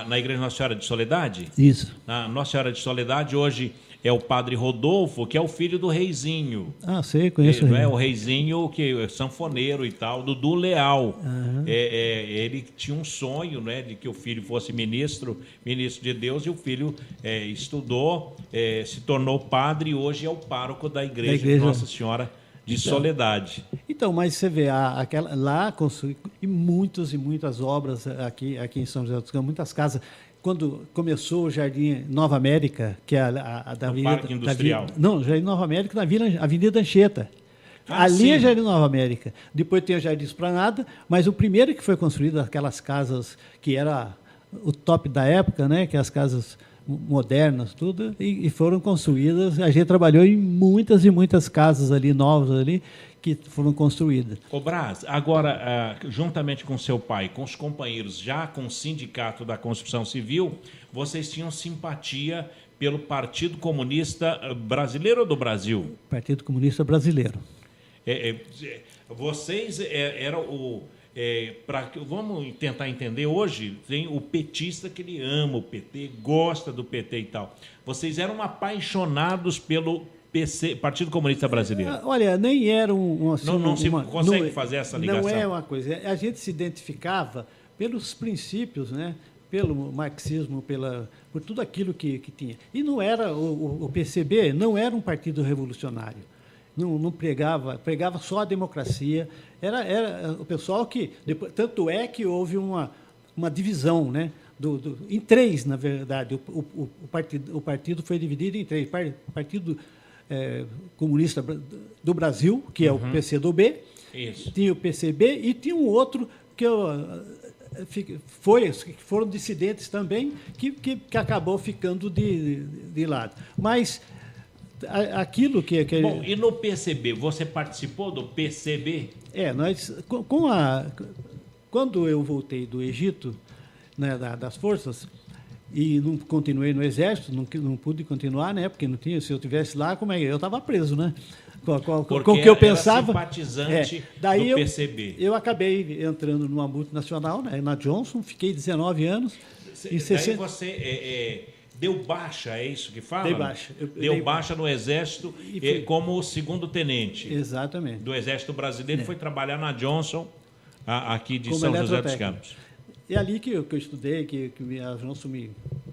na Igreja Nossa Senhora de Soledade? Isso. Na Nossa Senhora de Soledade, hoje é o Padre Rodolfo, que é o filho do Reizinho. Ah, sei, conheço. Não é o Reizinho, que é sanfoneiro e tal, Dudu Leal. Ele tinha um sonho, né, de que o filho fosse ministro de Deus, e o filho estudou, se tornou padre, e hoje é o pároco da igreja de Nossa Senhora de Soledade. Então, mas você vê, lá construí muitas obras aqui em São José dos Campos, muitas casas. Quando começou o Jardim Nova América, que é a da Avenida... Parque Industrial. Jardim Nova América, na Avenida Anchieta. Ali é Jardim Nova América. Depois tem o Jardim Esplanada, mas o primeiro que foi construído, aquelas casas que era o top da época, né, que as casas modernas, tudo, e foram construídas. A gente trabalhou em muitas casas ali, novas ali, que foram construídas. Ô Braz, agora, juntamente com seu pai, com os companheiros, já com o Sindicato da Construção Civil, vocês tinham simpatia pelo Partido Comunista Brasileiro ou do Brasil? Partido Comunista Brasileiro. Vocês eram o... vamos tentar entender hoje, tem o petista que ele ama o PT, gosta do PT e tal. Vocês eram apaixonados pelo Partido Comunista Brasileiro. Olha, nem era consegue fazer essa ligação. Não é uma coisa. A gente se identificava pelos princípios, né? Pelo marxismo, por tudo aquilo que tinha. E não era o PCB não era um partido revolucionário. Não pregava só a democracia. Era o pessoal que... Tanto é que houve uma divisão, né? Em três, na verdade. O partido foi dividido em três. Partido Comunista do Brasil, que é o PCdoB. Isso. Tinha o PCB e tinha um outro que foram dissidentes também, que acabou ficando de lado. Mas aquilo que... Bom, e no PCB, você participou do PCB? Quando eu voltei do Egito, né, das forças, e não continuei no Exército, não pude continuar, né, porque não tinha, se eu estivesse lá, como eu estava preso, né? Com o que eu pensava. Simpatizante daí do PCB. Eu acabei entrando numa multinacional, né, na Johnson, fiquei 19 anos. Daí você deu baixa, é isso que fala? Dei baixa. Deu baixa no Exército como segundo tenente. Exatamente. Do Exército Brasileiro, foi trabalhar na Johnson, aqui de São José dos Campos. É ali que eu estudei, que a Johnson me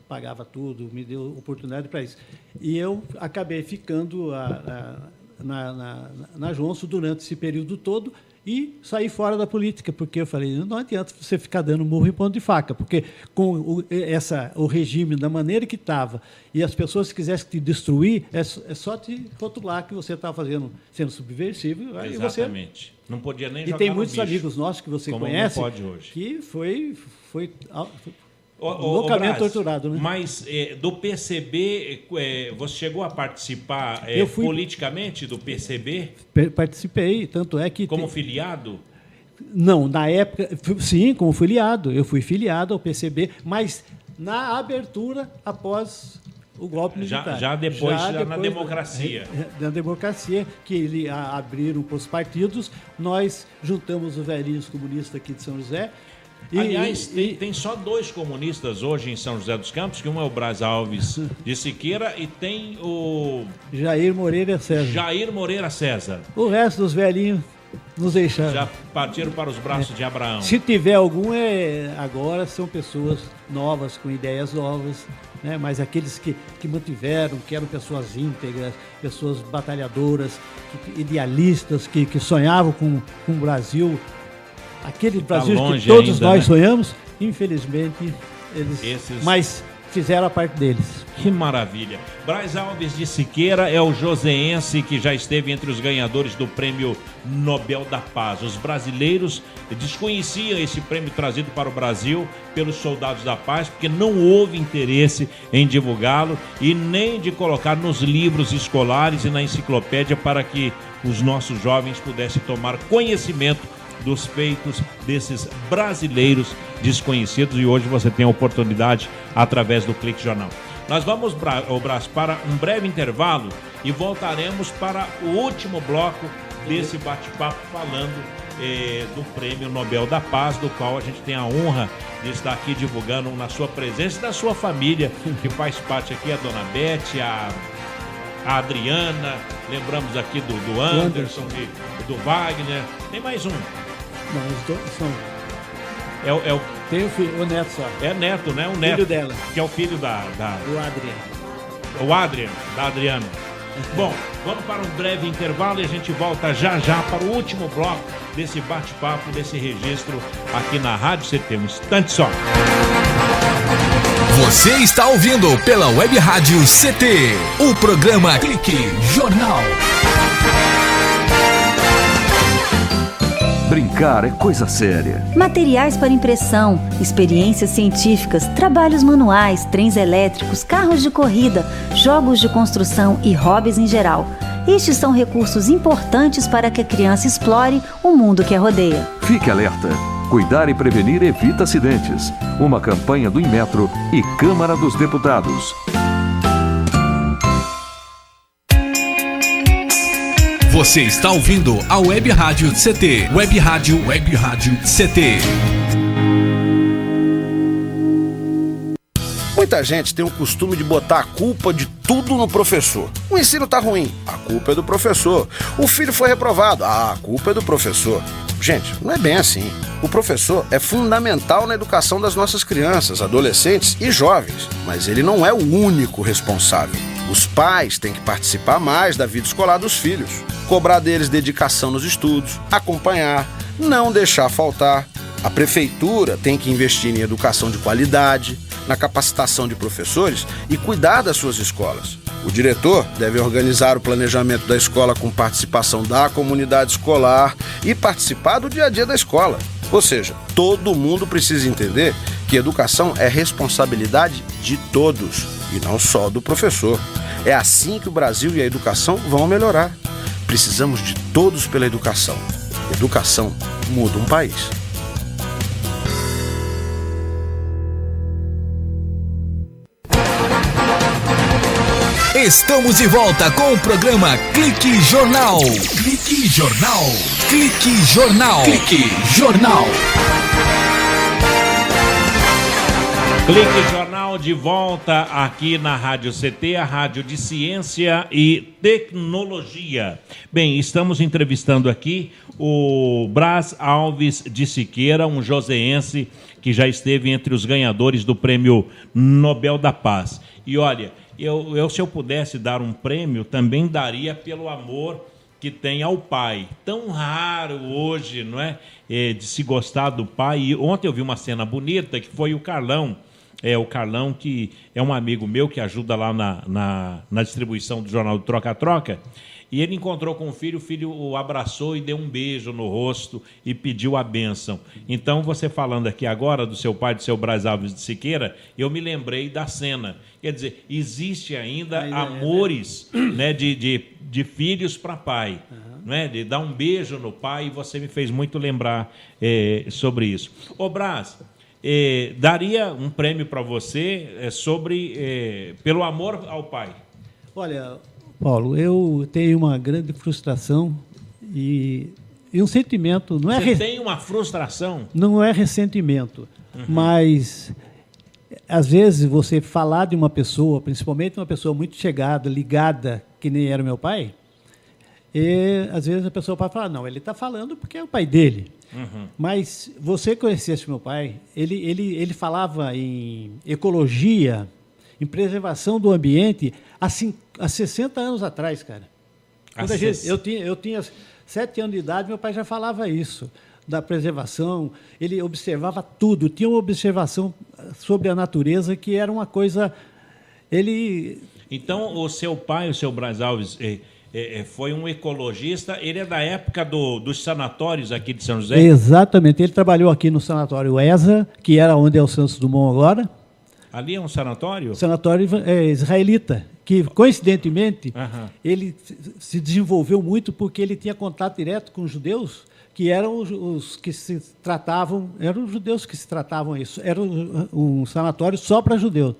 pagava tudo, me deu oportunidade para isso. E eu acabei ficando na Johnson durante esse período todo e saí fora da política, porque eu falei, não adianta você ficar dando murro em ponto de faca, porque com o regime da maneira que estava e as pessoas que quisessem te destruir, é só te rotular que você está sendo subversivo. Exatamente. Não podia nem jogar no bicho. E tem muitos amigos nossos que você conhece não pode hoje. Que foi loucamente torturado. Né? Mas do PCB, você chegou a participar politicamente do PCB? Participei, tanto é que... Como filiado? Não, na época, sim, como filiado. Eu fui filiado ao PCB, mas na abertura após o golpe militar. Já depois na democracia. Na democracia, que eles abriram para os partidos, nós juntamos os velhinhos comunistas aqui de São José, Aliás, tem só 2 comunistas hoje em São José dos Campos, que um é o Brás Alves de Siqueira e tem o... Jair Moreira César. Jair Moreira César. O resto dos velhinhos nos deixaram. Já partiram para os braços de Abraão. Se tiver algum, agora são pessoas novas, com ideias novas, né? Mas aqueles que mantiveram, que eram pessoas íntegras, pessoas batalhadoras, idealistas, que sonhavam com o Brasil, aquele Brasil que todos ainda, nós né? sonhamos, infelizmente, mas fizeram a parte deles. Que maravilha. Brás Alves de Siqueira é o joseense que já esteve entre os ganhadores do Prêmio Nobel da Paz. Os brasileiros desconheciam esse prêmio trazido para o Brasil pelos soldados da paz, porque não houve interesse em divulgá-lo e nem de colocar nos livros escolares e na enciclopédia para que os nossos jovens pudessem tomar conhecimento dos feitos desses brasileiros desconhecidos, e hoje você tem a oportunidade através do Clique Jornal. Nós vamos, Brás, para um breve intervalo e voltaremos para o último bloco desse bate-papo falando do Prêmio Nobel da Paz, do qual a gente tem a honra de estar aqui divulgando na sua presença e da sua família, que faz parte aqui, a Dona Beth, a Adriana, lembramos aqui do Anderson, do Wagner, tem mais um. Não, os dois são. Tem o neto só. É neto, né? O neto. Filho dela. Que é o filho do Adriano. O Adriano, da Adriana. Bom, vamos para um breve intervalo e a gente volta já para o último bloco desse bate-papo, desse registro aqui na Rádio CT. Um instante só. Você está ouvindo pela Web Rádio CT, o programa Clique Jornal. Brincar é coisa séria. Materiais para impressão, experiências científicas, trabalhos manuais, trens elétricos, carros de corrida, jogos de construção e hobbies em geral. Estes são recursos importantes para que a criança explore o mundo que a rodeia. Fique alerta. Cuidar e prevenir evita acidentes. Uma campanha do Inmetro e Câmara dos Deputados. Você está ouvindo a Web Rádio CT. Web Rádio CT. Muita gente tem o costume de botar a culpa de tudo no professor. O ensino tá ruim, a culpa é do professor. O filho foi reprovado, a culpa é do professor. Gente, não é bem assim. O professor é fundamental na educação das nossas crianças, adolescentes e jovens, mas ele não é o único responsável. Os pais têm que participar mais da vida escolar dos filhos, cobrar deles dedicação nos estudos, acompanhar, não deixar faltar. A prefeitura tem que investir em educação de qualidade, na capacitação de professores e cuidar das suas escolas. O diretor deve organizar o planejamento da escola com participação da comunidade escolar e participar do dia a dia da escola. Ou seja, todo mundo precisa entender que educação é responsabilidade de todos e não só do professor. É assim que o Brasil e a educação vão melhorar. Precisamos de todos pela educação. Educação muda um país. Estamos de volta com o programa Clique Jornal. Clique Jornal. Clique Jornal. Clique Jornal. Clique Jornal de volta aqui na Rádio CT, a rádio de ciência e tecnologia. Bem, estamos entrevistando aqui o Brás Alves de Siqueira, um joseense que já esteve entre os ganhadores do Prêmio Nobel da Paz. E olha, se eu pudesse dar um prêmio, também daria pelo amor que tem ao pai. Tão raro hoje, não é? De se gostar do pai. E ontem eu vi uma cena bonita que foi o Carlão. O Carlão, que é um amigo meu que ajuda lá na distribuição do jornal do Troca-Troca. E ele encontrou com o filho o abraçou e deu um beijo no rosto e pediu a bênção. Então, você falando aqui agora do seu pai, do seu Brás Alves de Siqueira, eu me lembrei da cena. Quer dizer, existe ainda amores né, de filhos para pai. Né, de dar um beijo no pai, e você me fez muito lembrar sobre isso. Ô Brás, daria um prêmio para você pelo amor ao pai. Olha, Paulo, eu tenho uma grande frustração e E um sentimento... Não é Você tem uma frustração? Não é ressentimento, mas às vezes você falar de uma pessoa, principalmente uma pessoa muito chegada, ligada, que nem era meu pai, e às vezes a pessoa pode falar, não, ele está falando porque é o pai dele. Mas você conhecesse meu pai, ele falava em ecologia, em preservação do ambiente há 60 anos atrás, cara. Eu tinha 7 anos de idade, meu pai já falava isso, da preservação. Ele observava tudo, tinha uma observação sobre a natureza que era uma coisa... Então, o seu pai, o seu Braz Alves, foi um ecologista, ele é da época dos sanatórios aqui de São José? Exatamente, ele trabalhou aqui no sanatório ESA, que era onde é o Santos Dumont agora. Ali é um sanatório? Sanatório israelita, que, coincidentemente, ele se desenvolveu muito porque ele tinha contato direto com os judeus, que eram os que se tratavam, eram os judeus que se tratavam isso. Era um sanatório só para judeus.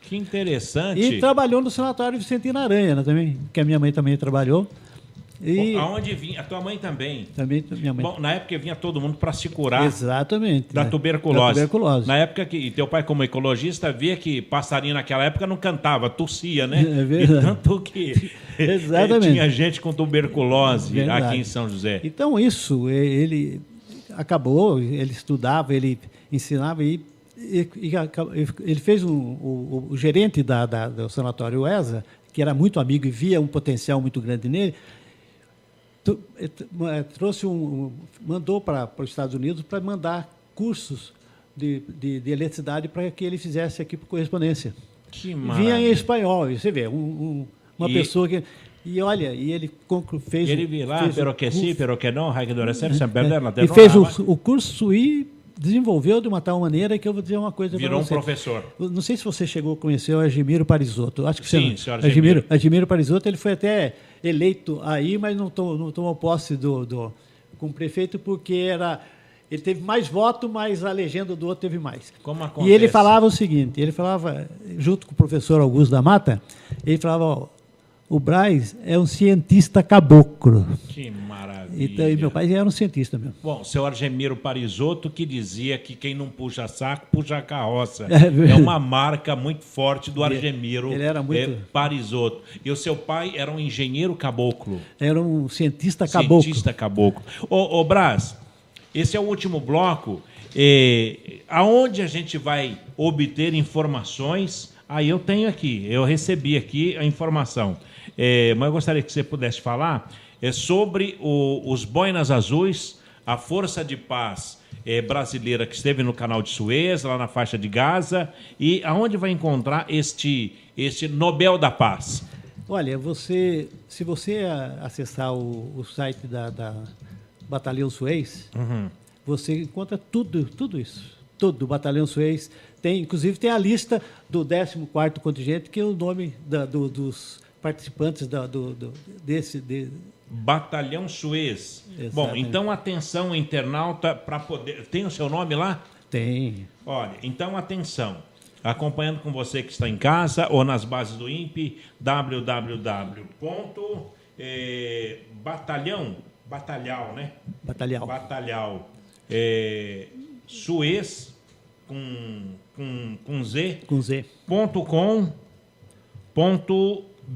Que interessante. E trabalhou no sanatório Vicentino Aranha, né, também, que a minha mãe também trabalhou. E... Aonde vinha? A tua mãe também? Também, minha mãe. Bom, na época vinha todo mundo para se curar. Exatamente. Da tuberculose. Da tuberculose. Na época que teu pai, como ecologista, via que passarinho naquela época não cantava, tossia, né? É verdade. E tanto que exatamente. Tinha gente com tuberculose aqui em São José. Então, isso, ele acabou, ele estudava, ele ensinava e ele fez o gerente do sanatório ESA, que era muito amigo e via um potencial muito grande nele, mandou para os Estados Unidos para mandar cursos de eletricidade para que ele fizesse aqui por correspondência. Que maravilha. Vinha em espanhol, você vê, uma pessoa que... E olha, ele fez... Ele viu lá, pero que sí, pero que não, hay que adorecer, sem perder la e fez o curso e desenvolveu de uma tal maneira que eu vou dizer uma coisa para você. Virou um professor. Não sei se você chegou a conhecer o Argemiro Parisotto. Acho que sim, senhor Argemiro Parisotto, ele foi até eleito aí, mas não tomou posse como prefeito porque ele teve mais voto, mas a legenda do outro teve mais. Como acontece? E ele falava o seguinte, junto com o professor Augusto da Mata, ele falava, o Braz é um cientista caboclo. Que maravilha. Então, e meu pai já era um cientista mesmo. Bom, seu Argemiro Parisotto que dizia que quem não puxa saco, puxa carroça. É uma marca muito forte do Argemiro ele era muito... Parisotto. E o seu pai era um engenheiro caboclo. Era um cientista caboclo. Cientista caboclo. Ô Braz, esse é o último bloco. Aonde a gente vai obter informações? Eu tenho aqui, eu recebi aqui a informação. Mas eu gostaria que você pudesse falar sobre os Boinas Azuis, a Força de Paz brasileira que esteve no Canal de Suez, lá na faixa de Gaza, e aonde vai encontrar este Nobel da Paz? Olha, se você acessar o site da Batalhão Suez, você encontra tudo isso. Todo o Batalhão Suez. Inclusive tem a lista do 14º contingente, que é o nome dos participantes desse... Batalhão Suez. Exatamente. Bom, então atenção, internauta, para poder... Tem o seu nome lá? Tem. Olha, então atenção. Acompanhando com você que está em casa ou nas bases do INPE, Batalhão, né? Batalhão. Suez, com Z. Com Z. .com.br.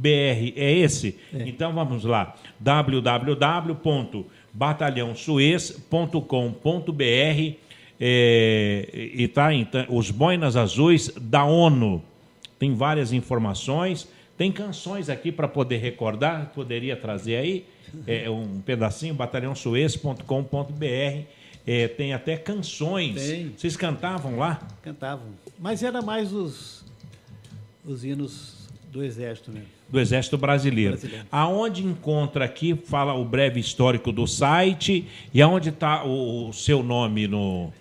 É esse? Então vamos lá. www.batalhãosuez.com.br e tá então, os Boinas Azuis da ONU. Tem várias informações. Tem canções aqui para poder recordar. Poderia trazer aí um pedacinho. batalhãosuez.com.br. Tem até canções. Tem. Vocês cantavam lá? Cantavam. Mas era mais os hinos do Exército mesmo. Do Exército Brasileiro. Aonde encontra aqui, fala o breve histórico do site, e aonde está o seu nome no...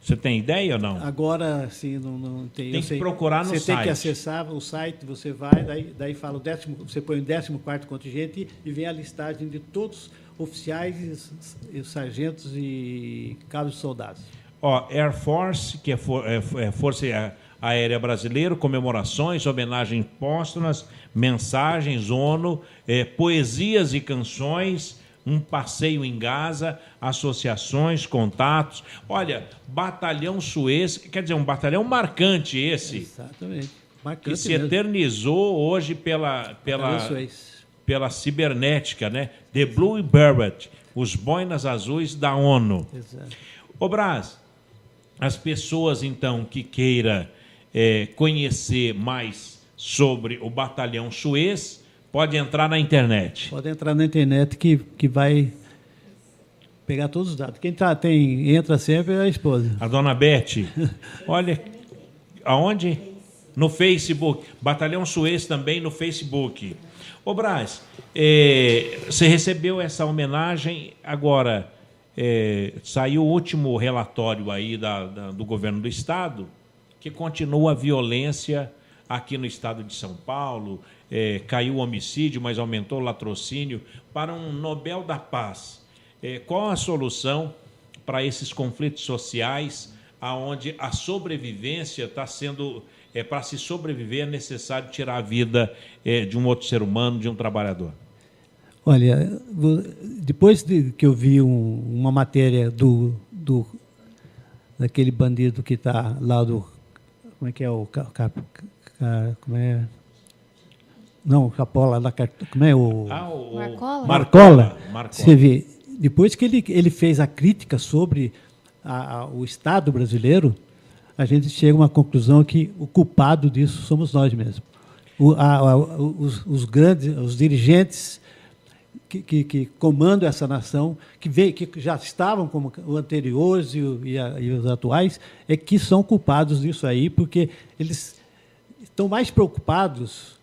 Você tem ideia ou não? Agora, sim, não tem. Tem que procurar no site. Você tem que acessar o site, você vai, daí fala você põe o 14º contingente e vem a listagem de todos oficiais, sargentos e cabos soldados. Air Force, que é Força Aérea Brasileira, comemorações, homenagens póstumas, mensagens, ONU, poesias e canções, um passeio em Gaza, associações, contatos. Olha, Batalhão Suez, quer dizer, um batalhão marcante esse. Exatamente. Marcante que se mesmo. eternizou hoje pela cibernética, né? The Blue Beret, os boinas azuis da ONU. Exato. Ô Brás, as pessoas, então, que queira conhecer mais sobre o Batalhão Suez, pode entrar na internet. Pode entrar na internet que vai pegar todos os dados. Quem entra sempre é a esposa. A dona Beth, olha, aonde? No Facebook. Batalhão Suez também no Facebook. Ô Brás, você recebeu essa homenagem, agora saiu o último relatório aí do governo do Estado, que continua a violência aqui no estado de São Paulo, caiu o homicídio, mas aumentou o latrocínio, para um Nobel da Paz. Qual a solução para esses conflitos sociais, onde a sobrevivência está sendo... para se sobreviver é necessário tirar a vida de um outro ser humano, de um trabalhador? Olha, depois que eu vi uma matéria daquele bandido que está lá do... Como é que é o... Como é... Não, o Capola, como é o... Marcola. Você vê, depois que ele fez a crítica sobre o Estado brasileiro, a gente chega a uma conclusão que o culpado disso somos nós mesmos. Os dirigentes que comandam essa nação, que já estavam como os anteriores e os atuais, que são culpados disso aí, porque eles estão mais preocupados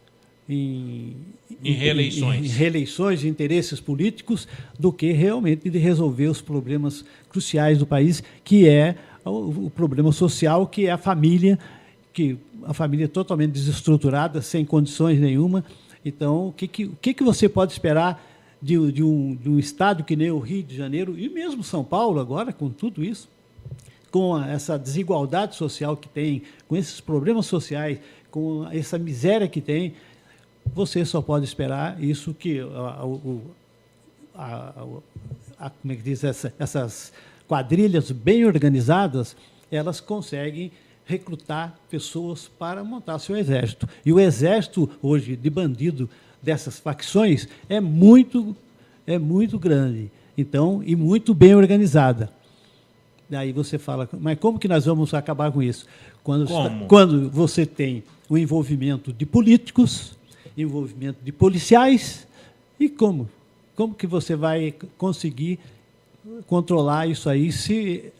em reeleições, interesses políticos, do que realmente de resolver os problemas cruciais do país, que é o problema social, que é a família totalmente desestruturada, sem condições nenhuma. Então, o que você pode esperar de um estado que nem o Rio de Janeiro, e mesmo São Paulo agora, com tudo isso, com essa desigualdade social que tem, com esses problemas sociais, com essa miséria que tem? Você só pode esperar isso, que como é que diz, essas quadrilhas bem organizadas, elas conseguem recrutar pessoas para montar seu exército. E o exército hoje de bandido dessas facções é muito grande, então, e muito bem organizada. Daí você fala, mas como que nós vamos acabar com isso? Quando você tem o envolvimento de políticos, envolvimento de policiais, e como que você vai conseguir controlar isso aí se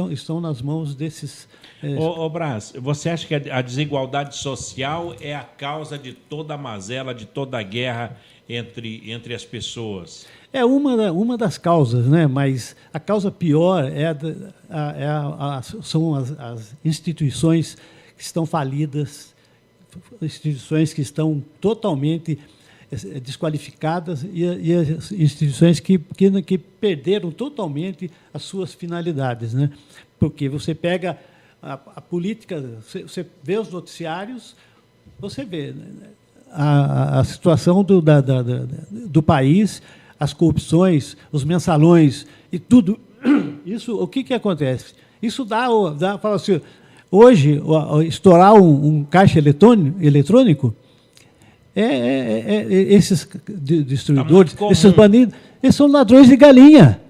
estão nas mãos desses... Ô Brás, você acha que a desigualdade social é a causa de toda a mazela, de toda a guerra entre as pessoas? É uma das causas, né? Mas a causa pior são as instituições que estão falidas, instituições que estão totalmente desqualificadas e as instituições que perderam totalmente as suas finalidades, né? Porque você pega a política, você vê os noticiários, você vê, né, a situação do país, as corrupções, os mensalões e tudo isso. O que acontece? Isso fala assim, hoje estourar um caixa eletrônico, esses destruidores, esses bandidos, eles são ladrões de galinha,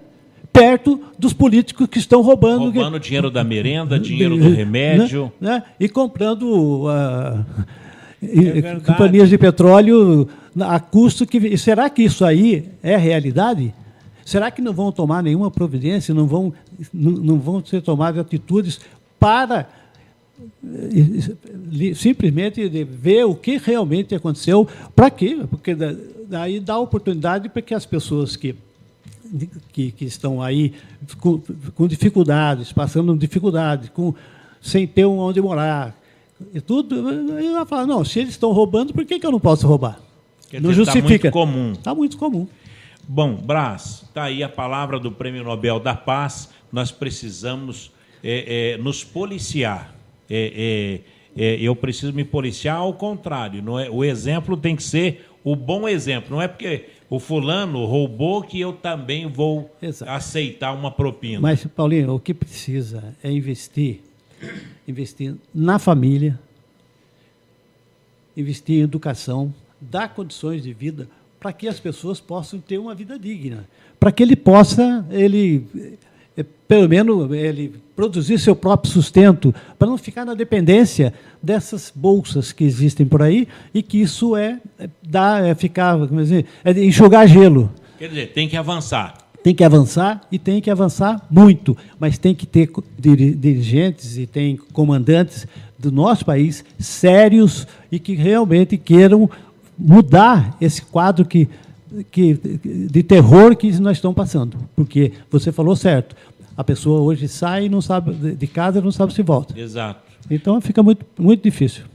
perto dos políticos que estão roubando dinheiro da merenda, dinheiro do remédio, né? E comprando companhias de petróleo a custo que... Será que isso aí é realidade? Será que não vão tomar nenhuma providência, não vão ser tomadas atitudes para simplesmente ver o que realmente aconteceu? Para quê? Porque daí dá oportunidade para que as pessoas que estão aí com dificuldades, passando dificuldades, sem ter onde morar, e tudo, aí vai falar, não, se eles estão roubando, por que eu não posso roubar? Não justifica. Está muito comum. Está muito comum. Bom, Brás, está aí a palavra do Prêmio Nobel da Paz. Nós precisamos nos policiar. Eu preciso me policiar ao contrário. Não é, o exemplo tem que ser o bom exemplo. Não é porque o fulano roubou que eu também vou aceitar uma propina. Mas, Paulinho, o que precisa é investir na família, investir em educação, dar condições de vida para que as pessoas possam ter uma vida digna, para que ele possa, pelo menos, ele produzir seu próprio sustento, para não ficar na dependência dessas bolsas que existem por aí e que isso enxugar gelo. Quer dizer, tem que avançar. Tem que avançar e tem que avançar muito, mas tem que ter dirigentes e tem comandantes do nosso país sérios e que realmente queiram mudar esse quadro de terror que nós estamos passando. Porque você falou certo, a pessoa hoje sai e não sabe de casa, não sabe se volta. Exato. Então fica muito, muito difícil.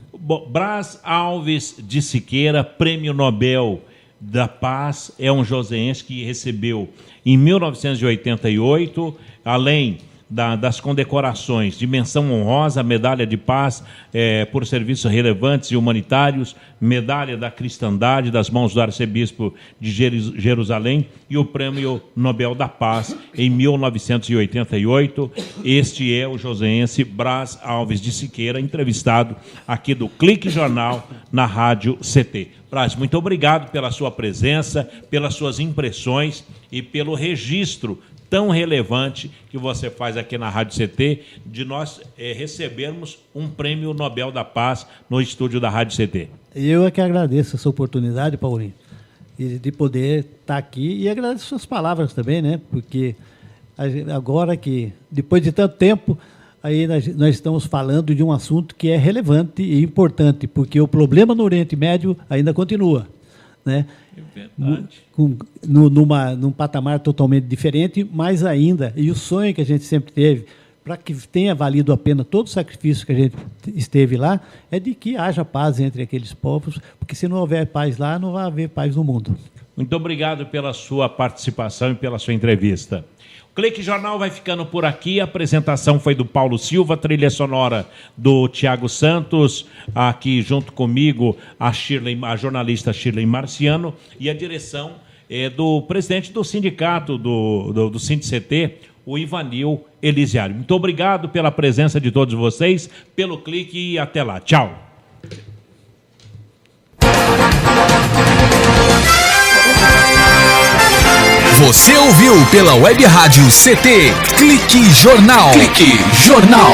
Brás Alves de Siqueira, Prêmio Nobel da Paz, é um joseense que recebeu em 1988, além das condecorações de menção honrosa, medalha de paz por serviços relevantes e humanitários, medalha da cristandade das mãos do arcebispo de Jerusalém e o Prêmio Nobel da Paz em 1988. Este é o joseense Brás Alves de Siqueira, entrevistado aqui do Clique Jornal na Rádio CT. Brás, muito obrigado pela sua presença, pelas suas impressões e pelo registro tão relevante que você faz aqui na Rádio CT, de nós recebermos um Prêmio Nobel da Paz no estúdio da Rádio CT. Eu é que agradeço essa oportunidade, Paulinho, de poder estar aqui e agradeço suas palavras também, né? Porque agora que, depois de tanto tempo, aí nós estamos falando de um assunto que é relevante e importante, porque o problema no Oriente Médio ainda continua, né? Num patamar totalmente diferente, mas ainda, e o sonho que a gente sempre teve, para que tenha valido a pena todo o sacrifício que a gente esteve lá, é de que haja paz entre aqueles povos, porque se não houver paz lá, não vai haver paz no mundo. Muito obrigado pela sua participação e pela sua entrevista. O Clique Jornal vai ficando por aqui. A apresentação foi do Paulo Silva, trilha sonora do Tiago Santos, aqui junto comigo a jornalista Shirley Marciano, e a direção é do presidente do sindicato do Sindicet, o Ivanil Elisiário. Muito obrigado pela presença de todos vocês, pelo clique e até lá. Tchau. Você ouviu pela Web Rádio CT Clique Jornal. Clique Jornal.